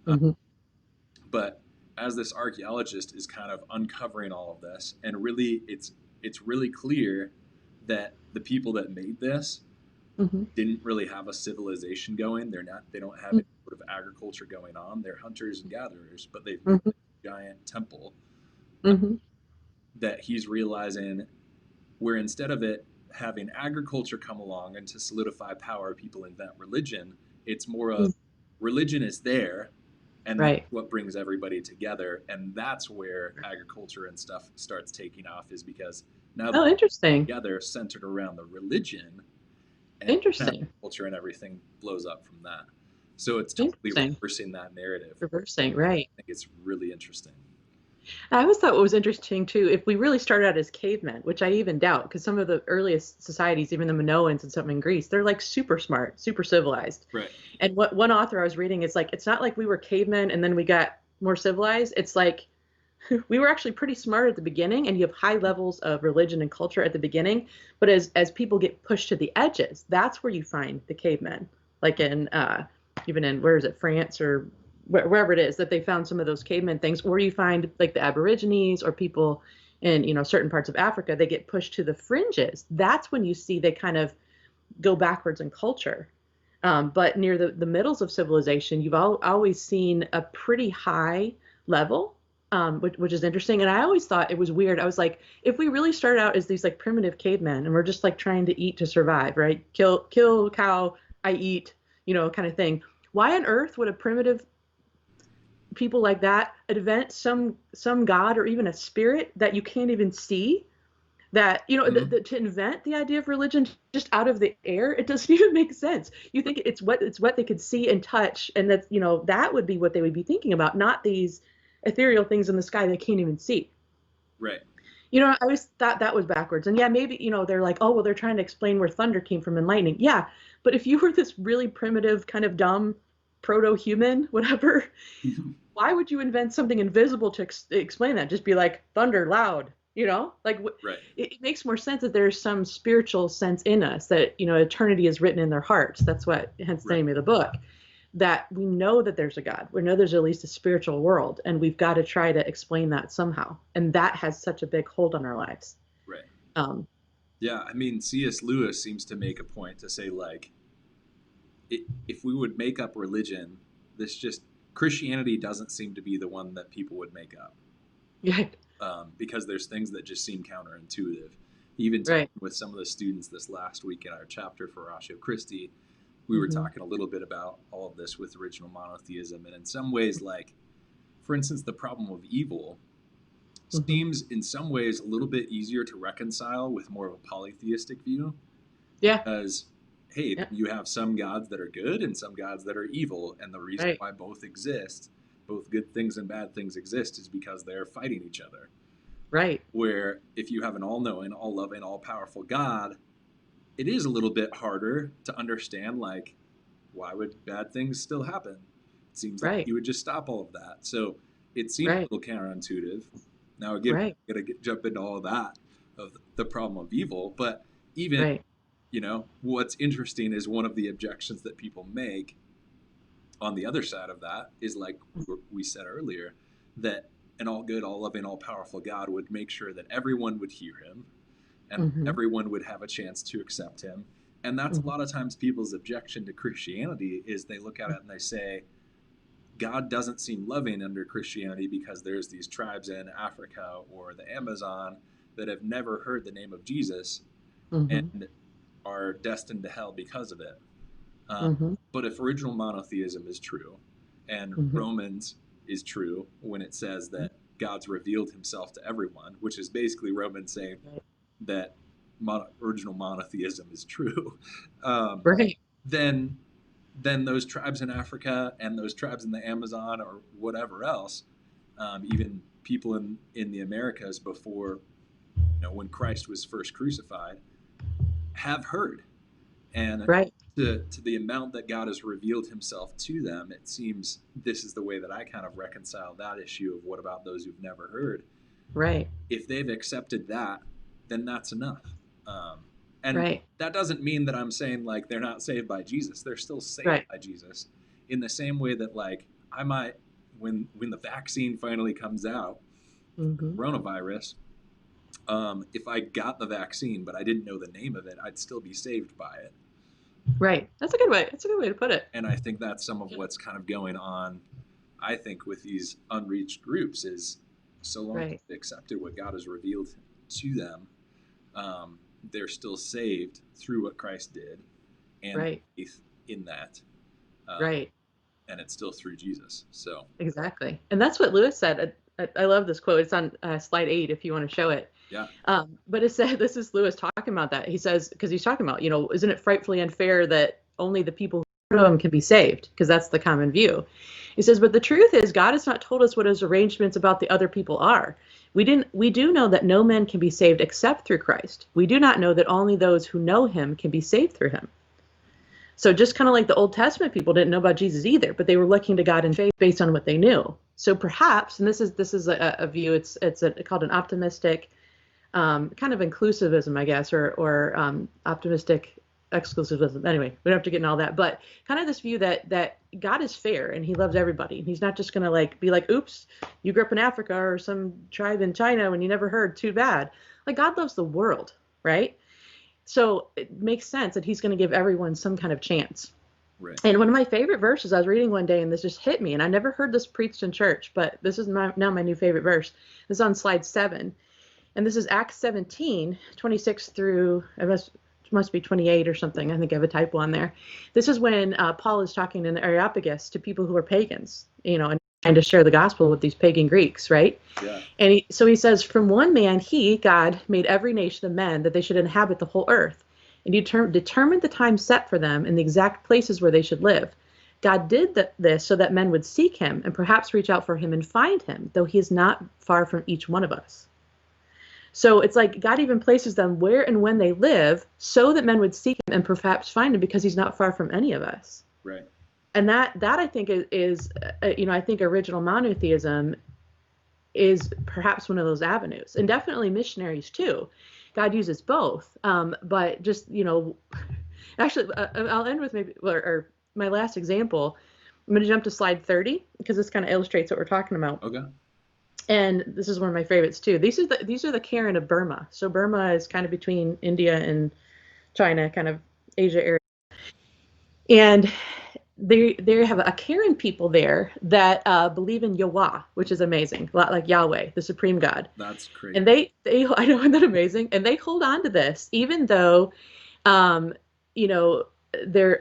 Uh, mhm, but as this archaeologist is kind of uncovering all of this, and really, it's really clear that the people that made this mhm, didn't really have a civilization going. They don't have mm, any sort of agriculture going on. They're hunters and gatherers, but they've made mhm, this giant temple uh, mhm, that he's realizing where instead of it having agriculture come along and to solidify power, people invent religion. It's more of mm. religion is there, and that's Right. what brings everybody together. And that's where agriculture and stuff starts taking off, is because now they're Oh, interesting. together centered around the religion, and Interesting. culture and everything blows up from that. So it's totally Interesting. reversing that narrative. I Reversing, right. think it's really interesting. I always thought what was interesting too, if we really started out as cavemen, which I even doubt, because some of the earliest societies, even the Minoans and something in Greece, they're like super smart, super civilized. Right. And what one author I was reading is like, it's not like we were cavemen and then we got more civilized. It's like we were actually pretty smart at the beginning, and you have high levels of religion and culture at the beginning. But as people get pushed to the edges, that's where you find the cavemen, like in even in where is it, France or wherever it is that they found some of those caveman things, or you find like the Aborigines or people in certain parts of Africa, they get pushed to the fringes. That's when you see they kind of go backwards in culture. But near the middles of civilization, you've always seen a pretty high level, which is interesting. And I always thought it was weird. I was like, if we really started out as these like primitive cavemen and we're just like trying to eat to survive, right? Kill cow, I eat, kind of thing. Why on earth would a primitive people like that invent some god or even a spirit that you can't even see, that Mm-hmm. to invent the idea of religion just out of the air, it doesn't even make sense. You think it's what they could see and touch, and that that would be what they would be thinking about, not these ethereal things in the sky they can't even see. Right. I always thought that was backwards. And yeah, maybe they're like, oh well, they're trying to explain where thunder came from and lightning. Yeah, but if you were this really primitive kind of dumb proto-human whatever, why would you invent something invisible to explain that? Just be like thunder loud, like Right. it makes more sense that there's some spiritual sense in us, that eternity is written in their hearts. That's what, hence the Right. name of the book, that we know that there's a God, we know there's at least a spiritual world, and we've got to try to explain that somehow, and that has such a big hold on our lives. Right. um Yeah. I mean, C.S. Lewis seems to make a point to say, like, if we would make up religion, this just Christianity doesn't seem to be the one that people would make up, yeah, because there's things that just seem counterintuitive. Even talking right. with some of the students this last week in our chapter for Ratio Christi, we were Hmm. talking a little bit about all of this with original monotheism, and in some ways, like, for instance, the problem of evil Hmm. seems in some ways a little bit easier to reconcile with more of a polytheistic view, Yeah. because hey, Yeah. you have some gods that are good and some gods that are evil, and the reason Right. why both exist, both good things and bad things exist, is because they're fighting each other. Right. Where if you have an all-knowing, all-loving, all-powerful God, it is a little bit harder to understand, like, why would bad things still happen? It seems like Right. you would just stop all of that. So it seems Right. a little counterintuitive. Now, again, Right. we're going to jump into all of that, of the problem of evil. But even, Right. what's interesting is one of the objections that people make on the other side of that is, like we said earlier, that an all good, all loving, all powerful God would make sure that everyone would hear him and Hmm. everyone would have a chance to accept him. And that's a Hmm. lot of times people's objection to Christianity, is they look at it and they say, God doesn't seem loving under Christianity because there's these tribes in Africa or the Amazon that have never heard the name of Jesus Hmm. and are destined to hell because of it. Uh, Hmm. but if original monotheism is true, and Hmm. Romans is true when it says that God's revealed himself to everyone, which is basically Romans saying Right. that original monotheism is true, um, Right. then those tribes in Africa and those tribes in the Amazon or whatever else, even people in the Americas before, when Christ was first crucified, have heard. And Right. to the amount that God has revealed himself to them, it seems this is the way that I kind of reconcile that issue of what about those who've never heard? Right. If they've accepted that, then that's enough. Um, and Right. that doesn't mean that I'm saying like they're not saved by Jesus. They're still saved Right. by Jesus in the same way that like I might, when the vaccine finally comes out, Hmm. coronavirus, if I got the vaccine but I didn't know the name of it, I'd still be saved by it. Right. That's a good way. That's a good way to put it. And I think that's some of what's kind of going on, I think, with these unreached groups is so long as Right. they accepted what God has revealed to them, they're still saved through what Christ did and Right. faith in that. Uh, Right. and it's still through Jesus. So, Exactly. And that's what Lewis said. I love this quote. It's on slide 8 if you want to show it. yeah, But it said, this is Lewis talking about that. He says, because he's talking about, isn't it frightfully unfair that only the people who know him can be saved? Because that's the common view. He says, but the truth is, God has not told us what his arrangements about the other people are. We do know that no man can be saved except through Christ. We do not know that only those who know him can be saved through him. So just kind of like the Old Testament people didn't know about Jesus either, but they were looking to God in faith based on what they knew. So perhaps, and this is a view, it's called an optimistic kind of inclusivism, I guess, or optimistic exclusivism. Anyway, we don't have to get in all that, but kind of this view that God is fair and he loves everybody. And he's not just going to like be like, oops, you grew up in Africa or some tribe in China and you never heard, too bad. Like God loves the world, right? So it makes sense that he's going to give everyone some kind of chance. right. And one of my favorite verses I was reading one day, and this just hit me, and I never heard this preached in church, but this is now my new favorite verse. This is on slide 7. And this is Acts 17, 26 through, it must be 28 or something. I think I have a typo on there. This is when Paul is talking in the Areopagus to people who are pagans, and trying to share the gospel with these pagan Greeks, right? Yeah. And so he says, from one man, God, made every nation of men that they should inhabit the whole earth. And he determined the time set for them and the exact places where they should live. God did this so that men would seek him and perhaps reach out for him and find him, though he is not far from each one of us. So it's like God even places them where and when they live so that men would seek him and perhaps find him because he's not far from any of us. Right. And that I think is I think original monotheism is perhaps one of those avenues, and definitely missionaries too. God uses both, but just actually, I'll end with maybe or my last example. I'm going to jump to slide 30 because this kind of illustrates what we're talking about. Okay. And this is one of my favorites too. These are the Karen of Burma. So Burma is kind of between India and China, kind of Asia area, and they have a Karen people there that believe in Yahweh, which is amazing, a lot like Yahweh, the supreme God. That's crazy. And they I know, isn't that amazing? And they hold on to this even though, there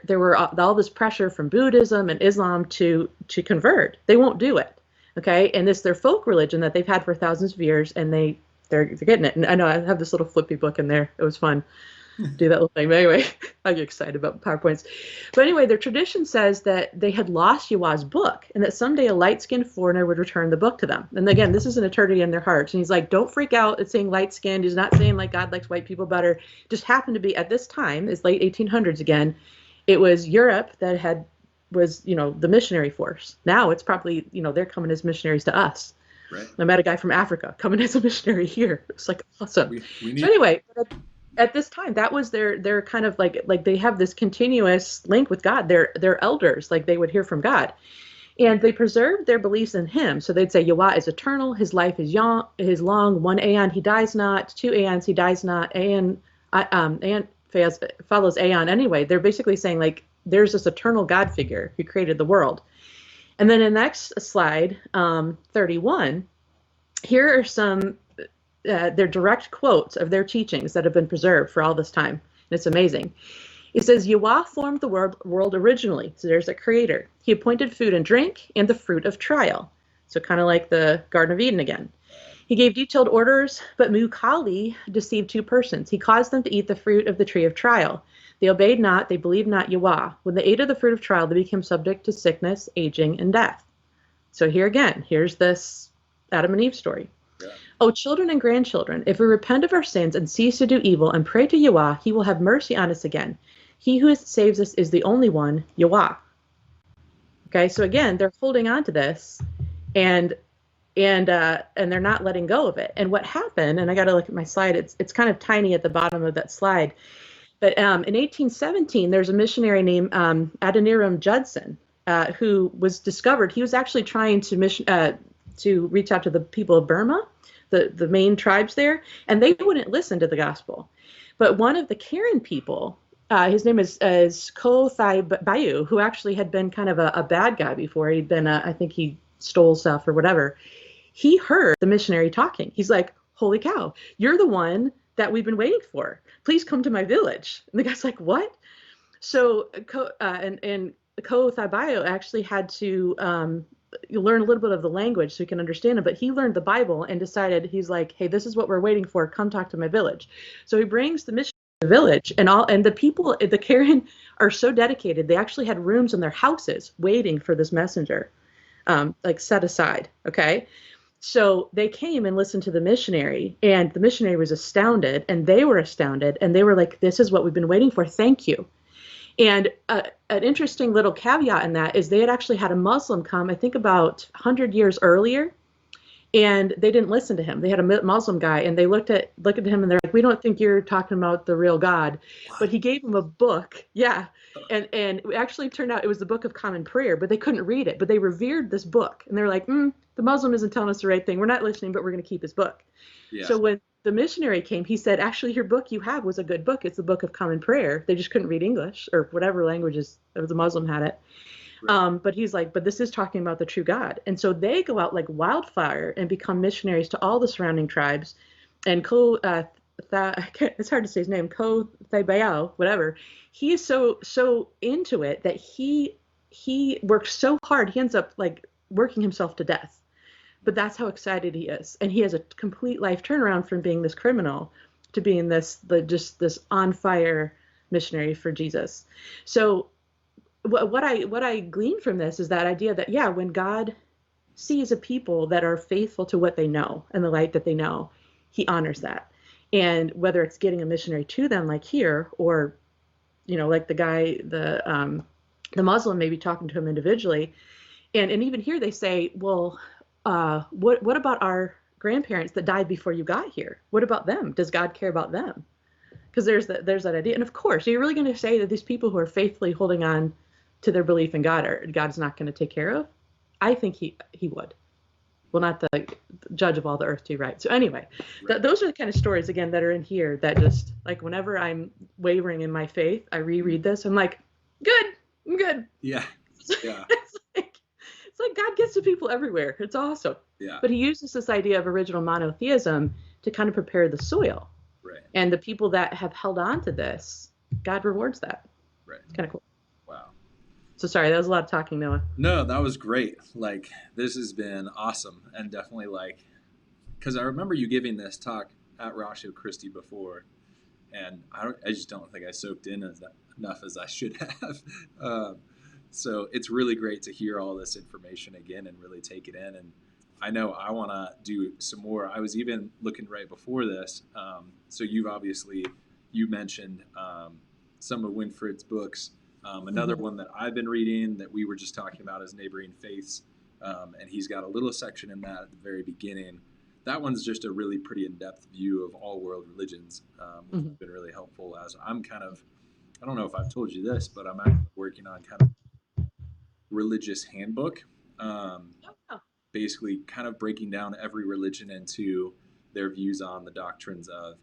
were all this pressure from Buddhism and Islam to convert. They won't do it. Okay, and it's their folk religion that they've had for thousands of years, and they're getting it. And I know I have this little flippy book in there. It was fun. Do that little thing. But anyway, I get excited about PowerPoints. But anyway, their tradition says that they had lost Yahweh's book and that someday a light-skinned foreigner would return the book to them. And again, this is an eternity in their hearts. And he's like, don't freak out. It's saying light-skinned. He's not saying like God likes white people better. It just happened to be at this time, it's late 1800s again. It was Europe that was the missionary force. Now it's probably, they're coming as missionaries to us. Right. I met a guy from Africa coming as a missionary here. It's like awesome. We need... So anyway, at this time, that was their kind of like they have this continuous link with God. They're elders, like they would hear from God, and they preserved their beliefs in Him. So they'd say Yahweh is eternal, His life is long. 1 aeon He dies not, 2 aeons He dies not. Aeon follows aeon anyway. They're basically saying like there's this eternal God figure who created the world. And then in the next slide, 31, here are some. They're direct quotes of their teachings that have been preserved for all this time. And it's amazing. It says, Yahweh formed the world originally. So there's a creator. He appointed food and drink and the fruit of trial. So kind of like the Garden of Eden again. He gave detailed orders, but Mukali deceived 2 persons. He caused them to eat the fruit of the tree of trial. They obeyed not, they believed not Yahweh. When they ate of the fruit of trial, they became subject to sickness, aging, and death. So here again, here's this Adam and Eve story. Yeah. O children and grandchildren, if we repent of our sins and cease to do evil and pray to Yahweh, he will have mercy on us again. He who saves us is the only one, Yahweh. Okay, so again, they're holding on to this, and and they're not letting go of it. And what happened? And I got to look at my slide. It's kind of tiny at the bottom of that slide. But in 1817, there's a missionary named Adoniram Judson who was discovered. He was actually trying to reach out to the people of Burma, the main tribes there, and they wouldn't listen to the gospel. But one of the Karen people, his name is Ko Thai Bayu, who actually had been kind of a bad guy before. He'd been, I think he stole stuff or whatever. He heard the missionary talking. He's like, holy cow, you're the one that we've been waiting for. Please come to my village. And the guy's like, what? So Ko Thai Bayu actually had to you learn a little bit of the language so he can understand it, but he learned the Bible and decided, he's like, hey, this is what we're waiting for. Come talk to my village. So he brings the mission to the village, and the people, the Karen, are so dedicated. They actually had rooms in their houses waiting for this messenger, like set aside. Okay. So they came and listened to the missionary, and the missionary was astounded, and they were astounded, and they were like, this is what we've been waiting for. Thank you. And an interesting little caveat in that is they had actually had a Muslim come, I think about 100 years earlier, and they didn't listen to him. They had a Muslim guy, and they looked at him, and they're like, we don't think you're talking about the real God. Wow. But he gave them a book. Yeah. And it actually turned out it was the Book of Common Prayer, but they couldn't read it. But they revered this book. And they're like, the Muslim isn't telling us the right thing. We're not listening, but we're going to keep his book. Yeah. So when the missionary came, he said, actually, your book you have was a good book. It's the Book of Common Prayer. They just couldn't read English or whatever languages the Muslim had it. Right. But he's like, but this is talking about the true God. And so they go out like wildfire and become missionaries to all the surrounding tribes. And it's hard to say his name, Ko Thai Bayao, whatever. He is so into it that he works so hard. He ends up like working himself to death. But that's how excited he is. And he has a complete life turnaround from being this criminal to being this on fire missionary for Jesus. So what I glean from this is that idea that, yeah, when God sees a people that are faithful to what they know and the light that they know, he honors that. And whether it's getting a missionary to them like here, or, like the guy, the Muslim maybe talking to him individually. And even here they say, well, what about our grandparents that died before you got here? What about them? Does God care about them? Because there's that idea. And of course, are you really going to say that these people who are faithfully holding on to their belief in God, God's not going to take care of? I think he would. Well, not the judge of all the earth too, right? So anyway, right. Those are the kind of stories, again, that are in here that just, like, whenever I'm wavering in my faith, I reread this. I'm like, I'm good. Yeah. Yeah. It's like God gets to people everywhere. It's awesome. Yeah. But he uses this idea of original monotheism to kind of prepare the soil. Right. And the people that have held on to this, God rewards that. Right. It's kind of cool. Wow. So sorry, that was a lot of talking, Noah. No, that was great. Like, this has been awesome, and definitely, like, because I remember you giving this talk at Ratio Christi before, and I just don't think I soaked in enough as I should have. So it's really great to hear all this information again and really take it in. And I know I want to do some more. I was even looking right before this. So you mentioned some of Winfred's books. Another one that I've been reading that we were just talking about is Neighboring Faiths. And he's got a little section in that at the very beginning. That one's just a really pretty in-depth view of all world religions, which has been really helpful as I'm kind of, I don't know if I've told you this, but I'm actually working on kind of religious handbook, basically kind of breaking down every religion into their views on the doctrines of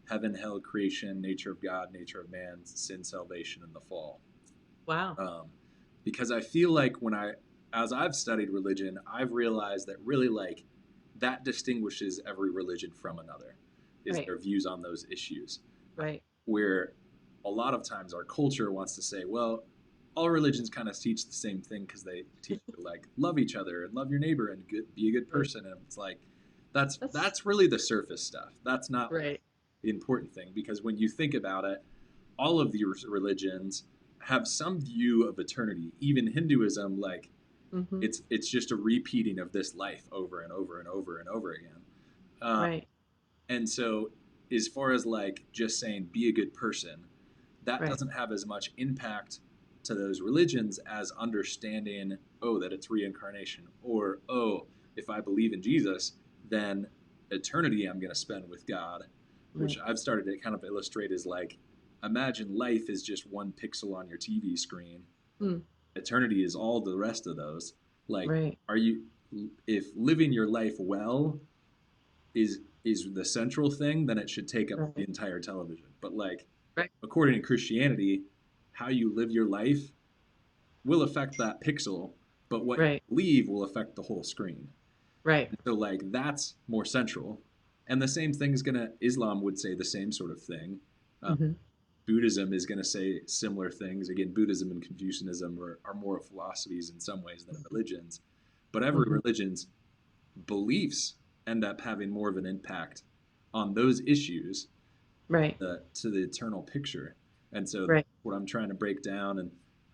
heaven, hell, creation, nature of God, nature of man, sin, salvation, and the fall. Wow. Because I feel like as I've studied religion, I've realized that really, like, that distinguishes every religion from another, is their views on those issues. Right. Where a lot of times our culture wants to say, well, all religions kind of teach the same thing because they teach you to, like, love each other and love your neighbor and be a good person. And it's like, that's really the surface stuff. That's not the important thing, because when you think about it, all of these religions have some view of eternity. Even Hinduism, like, Mm-hmm. It's just a repeating of this life over and over and over and over again. Um, Right. and so, as far as like just saying be a good person, that Right. doesn't have as much impact to those religions as understanding, oh, that it's reincarnation, or oh, if I believe in Jesus, then eternity I'm going to spend with God, which Right. I've started to kind of illustrate as like, imagine life is just one pixel on your TV screen. Mm. Eternity is all the rest of those. Like, Right. are you, if living your life well is the central thing, then it should take up the Right. entire television. But like, Right. according to Christianity, how you live your life will affect that pixel, but what you Right. believe will affect the whole screen. Right. And so like that's more central. And the same thing is gonna Islam would say the same sort of thing. Uh, Mm-hmm. Buddhism is gonna say similar things. Again, Buddhism and Confucianism are more philosophies in some ways than religions, but every Mm-hmm. religion's beliefs end up having more of an impact on those issues Right. to the eternal picture. And so that's Right. what I'm trying to break down.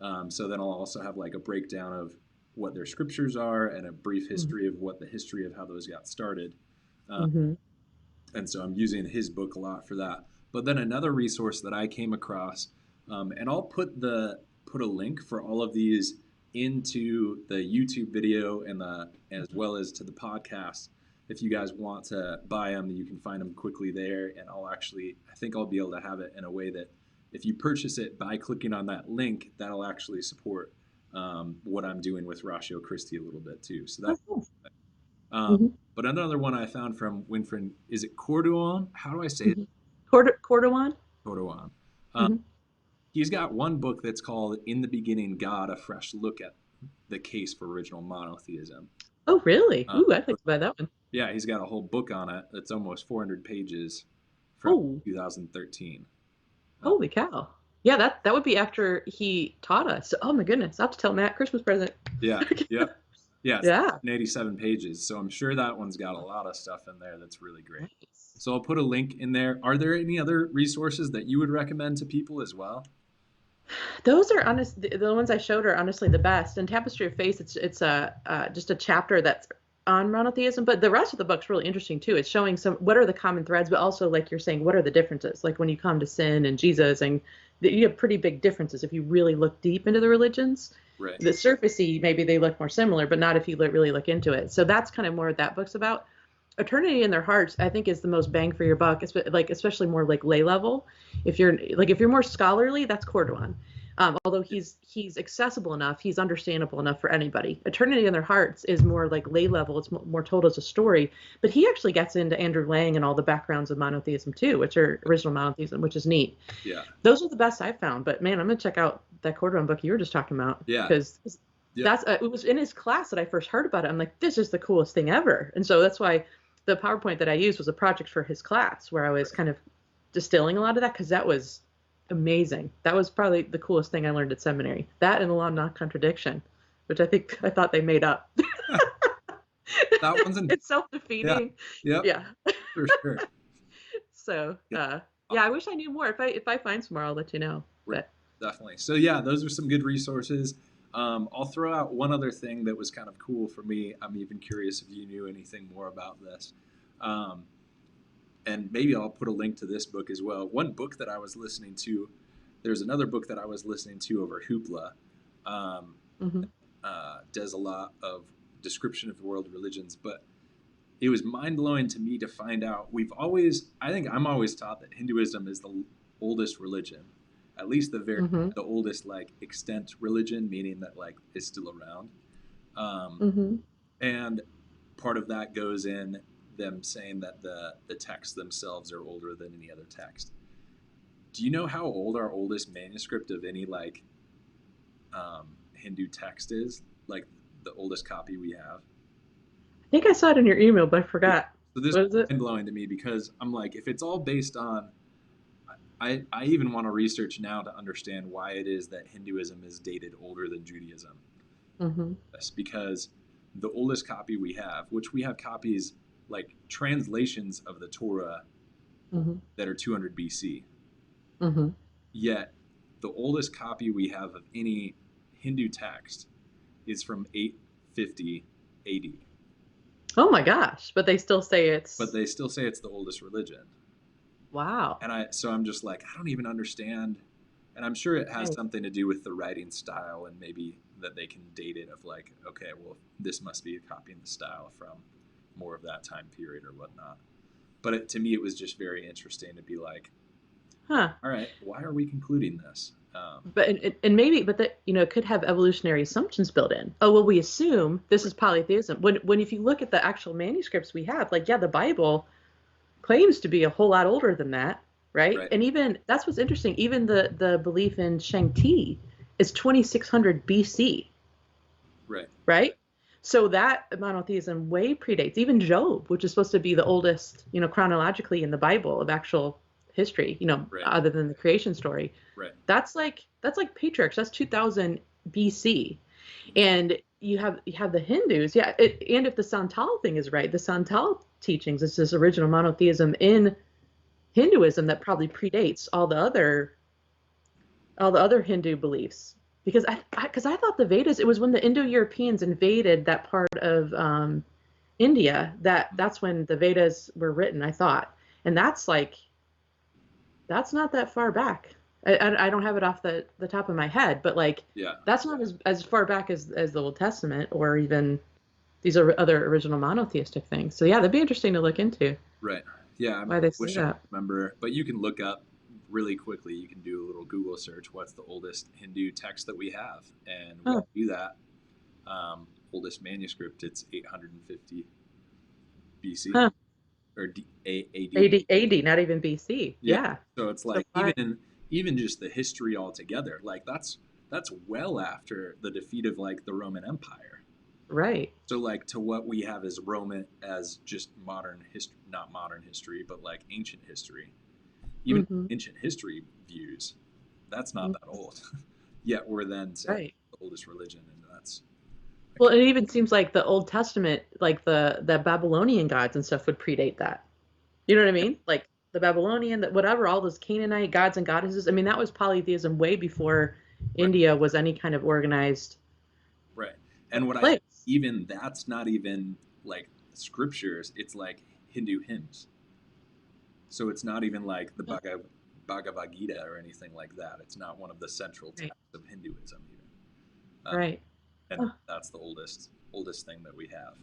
And so then I'll also have like a breakdown of what their scriptures are and a brief Mm-hmm. history of what the history of how those got started. Uh, Mm-hmm. and so I'm using his book a lot for that. But then another resource that I came across, and I'll put a link for all of these into the YouTube video and the as well as to the podcast. If you guys want to buy them, you can find them quickly there. And I think I'll be able to have it in a way that if you purchase it by clicking on that link, that'll actually support what I'm doing with Ratio Christi a little bit too. So that Oh, cool. um, Mm-hmm. but another one I found from Winfried, is it Corduan? How do I say it? Mm-hmm. Cordovan. Corduan. Um, Mm-hmm. he's got one book that's called In the Beginning, God, A Fresh Look at the Case for Original Monotheism. Oh, really? Uh, Ooh, I'd like to buy that one. yeah, he's got a whole book on it that's almost 400 pages from Oh, 2013. Uh, holy cow. Yeah, that would be after he taught us. Oh my goodness. I'll have to tell Matt Christmas present. yeah, yep. Yeah, it's Yeah. 87 pages. So I'm sure that one's got a lot of stuff in there that's really great. Nice. So I'll put a link in there. Are there any other resources that you would recommend to people as well? Those are honest. The ones I showed are honestly the best. And Tapestry of Faith, it's a just a chapter that's on monotheism, but the rest of the book's really interesting too. It's showing some what are the common threads, but also like you're saying, what are the differences? Like when you come to sin and Jesus, and you have pretty big differences if you really look deep into the religions. Right. The surfacey, maybe they look more similar, but not if you really look into it. So that's kind of more what that book's about. Eternity in Their Hearts, I think, is the most bang for your buck, like especially more like lay level. If you're more scholarly, that's Cordovan. Although he's accessible enough, he's understandable enough for anybody. Eternity in Their Hearts is more like lay level. It's more told as a story, but he actually gets into Andrew Lang and all the backgrounds of monotheism too, which are original monotheism, which is neat. Yeah. Those are the best I've found. But man, I'm gonna check out that Cordovan book you were just talking about Yeah. because Yep. that's it was in his class that I first heard about it. I'm like, this is the coolest thing ever, and so that's why the PowerPoint that I used was a project for his class where I was kind of distilling a lot of that because that was amazing. That was probably the coolest thing I learned at seminary. That and the law of non-contradiction, which I thought they made up. That one's in. It's Yeah. self-defeating. Yep. Yeah. For sure. So Yeah. yeah, I wish I knew more. If I find some more, I'll let you know. But Definitely. So yeah, those are some good resources. I'll throw out one other thing that was kind of cool for me. I'm even curious if you knew anything more about this. Um, and maybe I'll put a link to this book as well. One book that I was listening to, there's another book that I was listening to over Hoopla. Um, mm-hmm. does a lot of description of world religions, but it was mind blowing to me to find out I think I'm always taught that Hinduism is the oldest religion, at least Mm-hmm. the oldest like extent religion, meaning that like is still around. Mm-hmm. And part of that goes in them saying that the texts themselves are older than any other text. Do you know how old our oldest manuscript of any like Hindu text is? Like the oldest copy we have? I think I saw it in your email, but I Yeah. forgot. So this What is is it? mind blowing to me because I'm like, if it's all based on, I even want to research now to understand why it is that Hinduism is dated older than Judaism. Mm-hmm. That's because the oldest copy we have, which we have copies like translations of the Torah Mm-hmm. that are 200 BC, Mm-hmm. yet the oldest copy we have of any Hindu text is from 850 AD. Oh my gosh, but they still say But it's they still say it's the oldest religion. wow. And I'm just like, I don't even understand. And I'm sure it has Right. something to do with the writing style, and maybe that they can date it of like, okay, well, this must be copying the style from more of that time period or whatnot. But to me, it was just very interesting to be like, Huh. all right, why are we concluding this? But and maybe, but that it could have evolutionary assumptions built in. Oh well, we assume this is polytheism. When if you look at the actual manuscripts we have, like yeah, the Bible claims to be a whole lot older than that, right? Right, And even that's what's interesting. Even the belief in Shang-Ti is 2600 BC, right, right? So that monotheism way predates even Job, which is supposed to be the oldest, chronologically in the Bible of actual history, right, other than the creation story. right. That's like patriarchs. That's 2000 BC. And you have the Hindus, yeah. And if the Santal thing is right, the Santal teachings is this original monotheism in Hinduism that probably predates all the other Hindu beliefs. Because I thought the Vedas, it was when the Indo-Europeans invaded that part of India that's when the Vedas were written, I thought. And that's not that far back. I don't have it off the top of my head, but like Yeah, that's not as far back as the Old Testament or even these are other original monotheistic things. So yeah, that'd be interesting to look into right. Yeah, I why they say wish I that. remember, but you can look up really quickly. You can do a little Google search. What's the oldest Hindu text that we have? And when Huh. you do that, oldest manuscript, it's 850 BC Huh. or AD. AD, not even BC. Yeah. Yeah. So it's So like far. even just the history altogether, like that's well after the defeat of like the Roman Empire. Right. So like to what we have as Roman as just modern history, not modern history, but like ancient history. Even Hmm. ancient history views, that's not that old. Yet we're then saying Right. the oldest religion, and that's Well, it even seems like the Old Testament, like the Babylonian gods and stuff would predate that. You know what I mean? Like the Babylonian, that whatever, all those Canaanite gods and goddesses. I mean, that was polytheism way before right, India was any kind of organized right. And what I think place. even that's not even like scriptures; it's like Hindu hymns. So it's not even like the Bhagavad Gita or anything like that. It's not one of the central Right. texts of Hinduism even. Right. And Huh. that's the oldest thing that we have.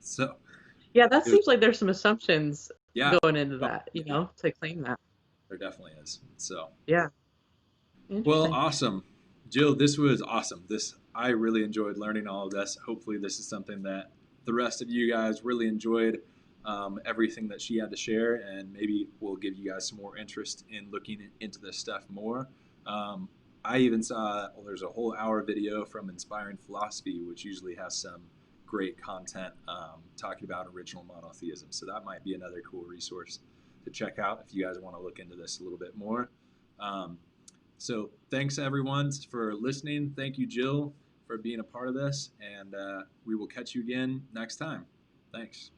So Yeah, that it was, seems like there's some assumptions yeah, going into oh, that, yeah, to claim that. there definitely is. So Yeah. well, Interesting. awesome, Jill. This was awesome. I really enjoyed learning all of this. Hopefully, this is something that the rest of you guys really enjoyed. Everything that she had to share, and maybe we'll give you guys some more interest in looking into this stuff more. Um, I even saw there's a whole hour video from Inspiring Philosophy, which usually has some great content talking about original monotheism. So that might be another cool resource to check out if you guys want to look into this a little bit more. Um, so thanks everyone for listening. Thank you, Jill, for being a part of this, and we will catch you again next time. Thanks.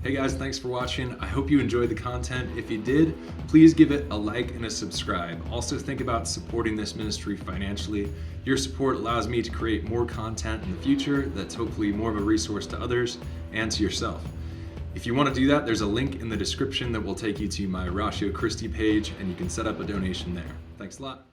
Hey guys, thanks for watching. I hope you enjoyed the content. If you did, please give it a like and a subscribe. Also think about supporting this ministry financially. Your support allows me to create more content in the future that's hopefully more of a resource to others and to yourself. If you want to do that, there's a link in the description that will take you to my Ratio Christi page, and you can set up a donation there. Thanks a lot.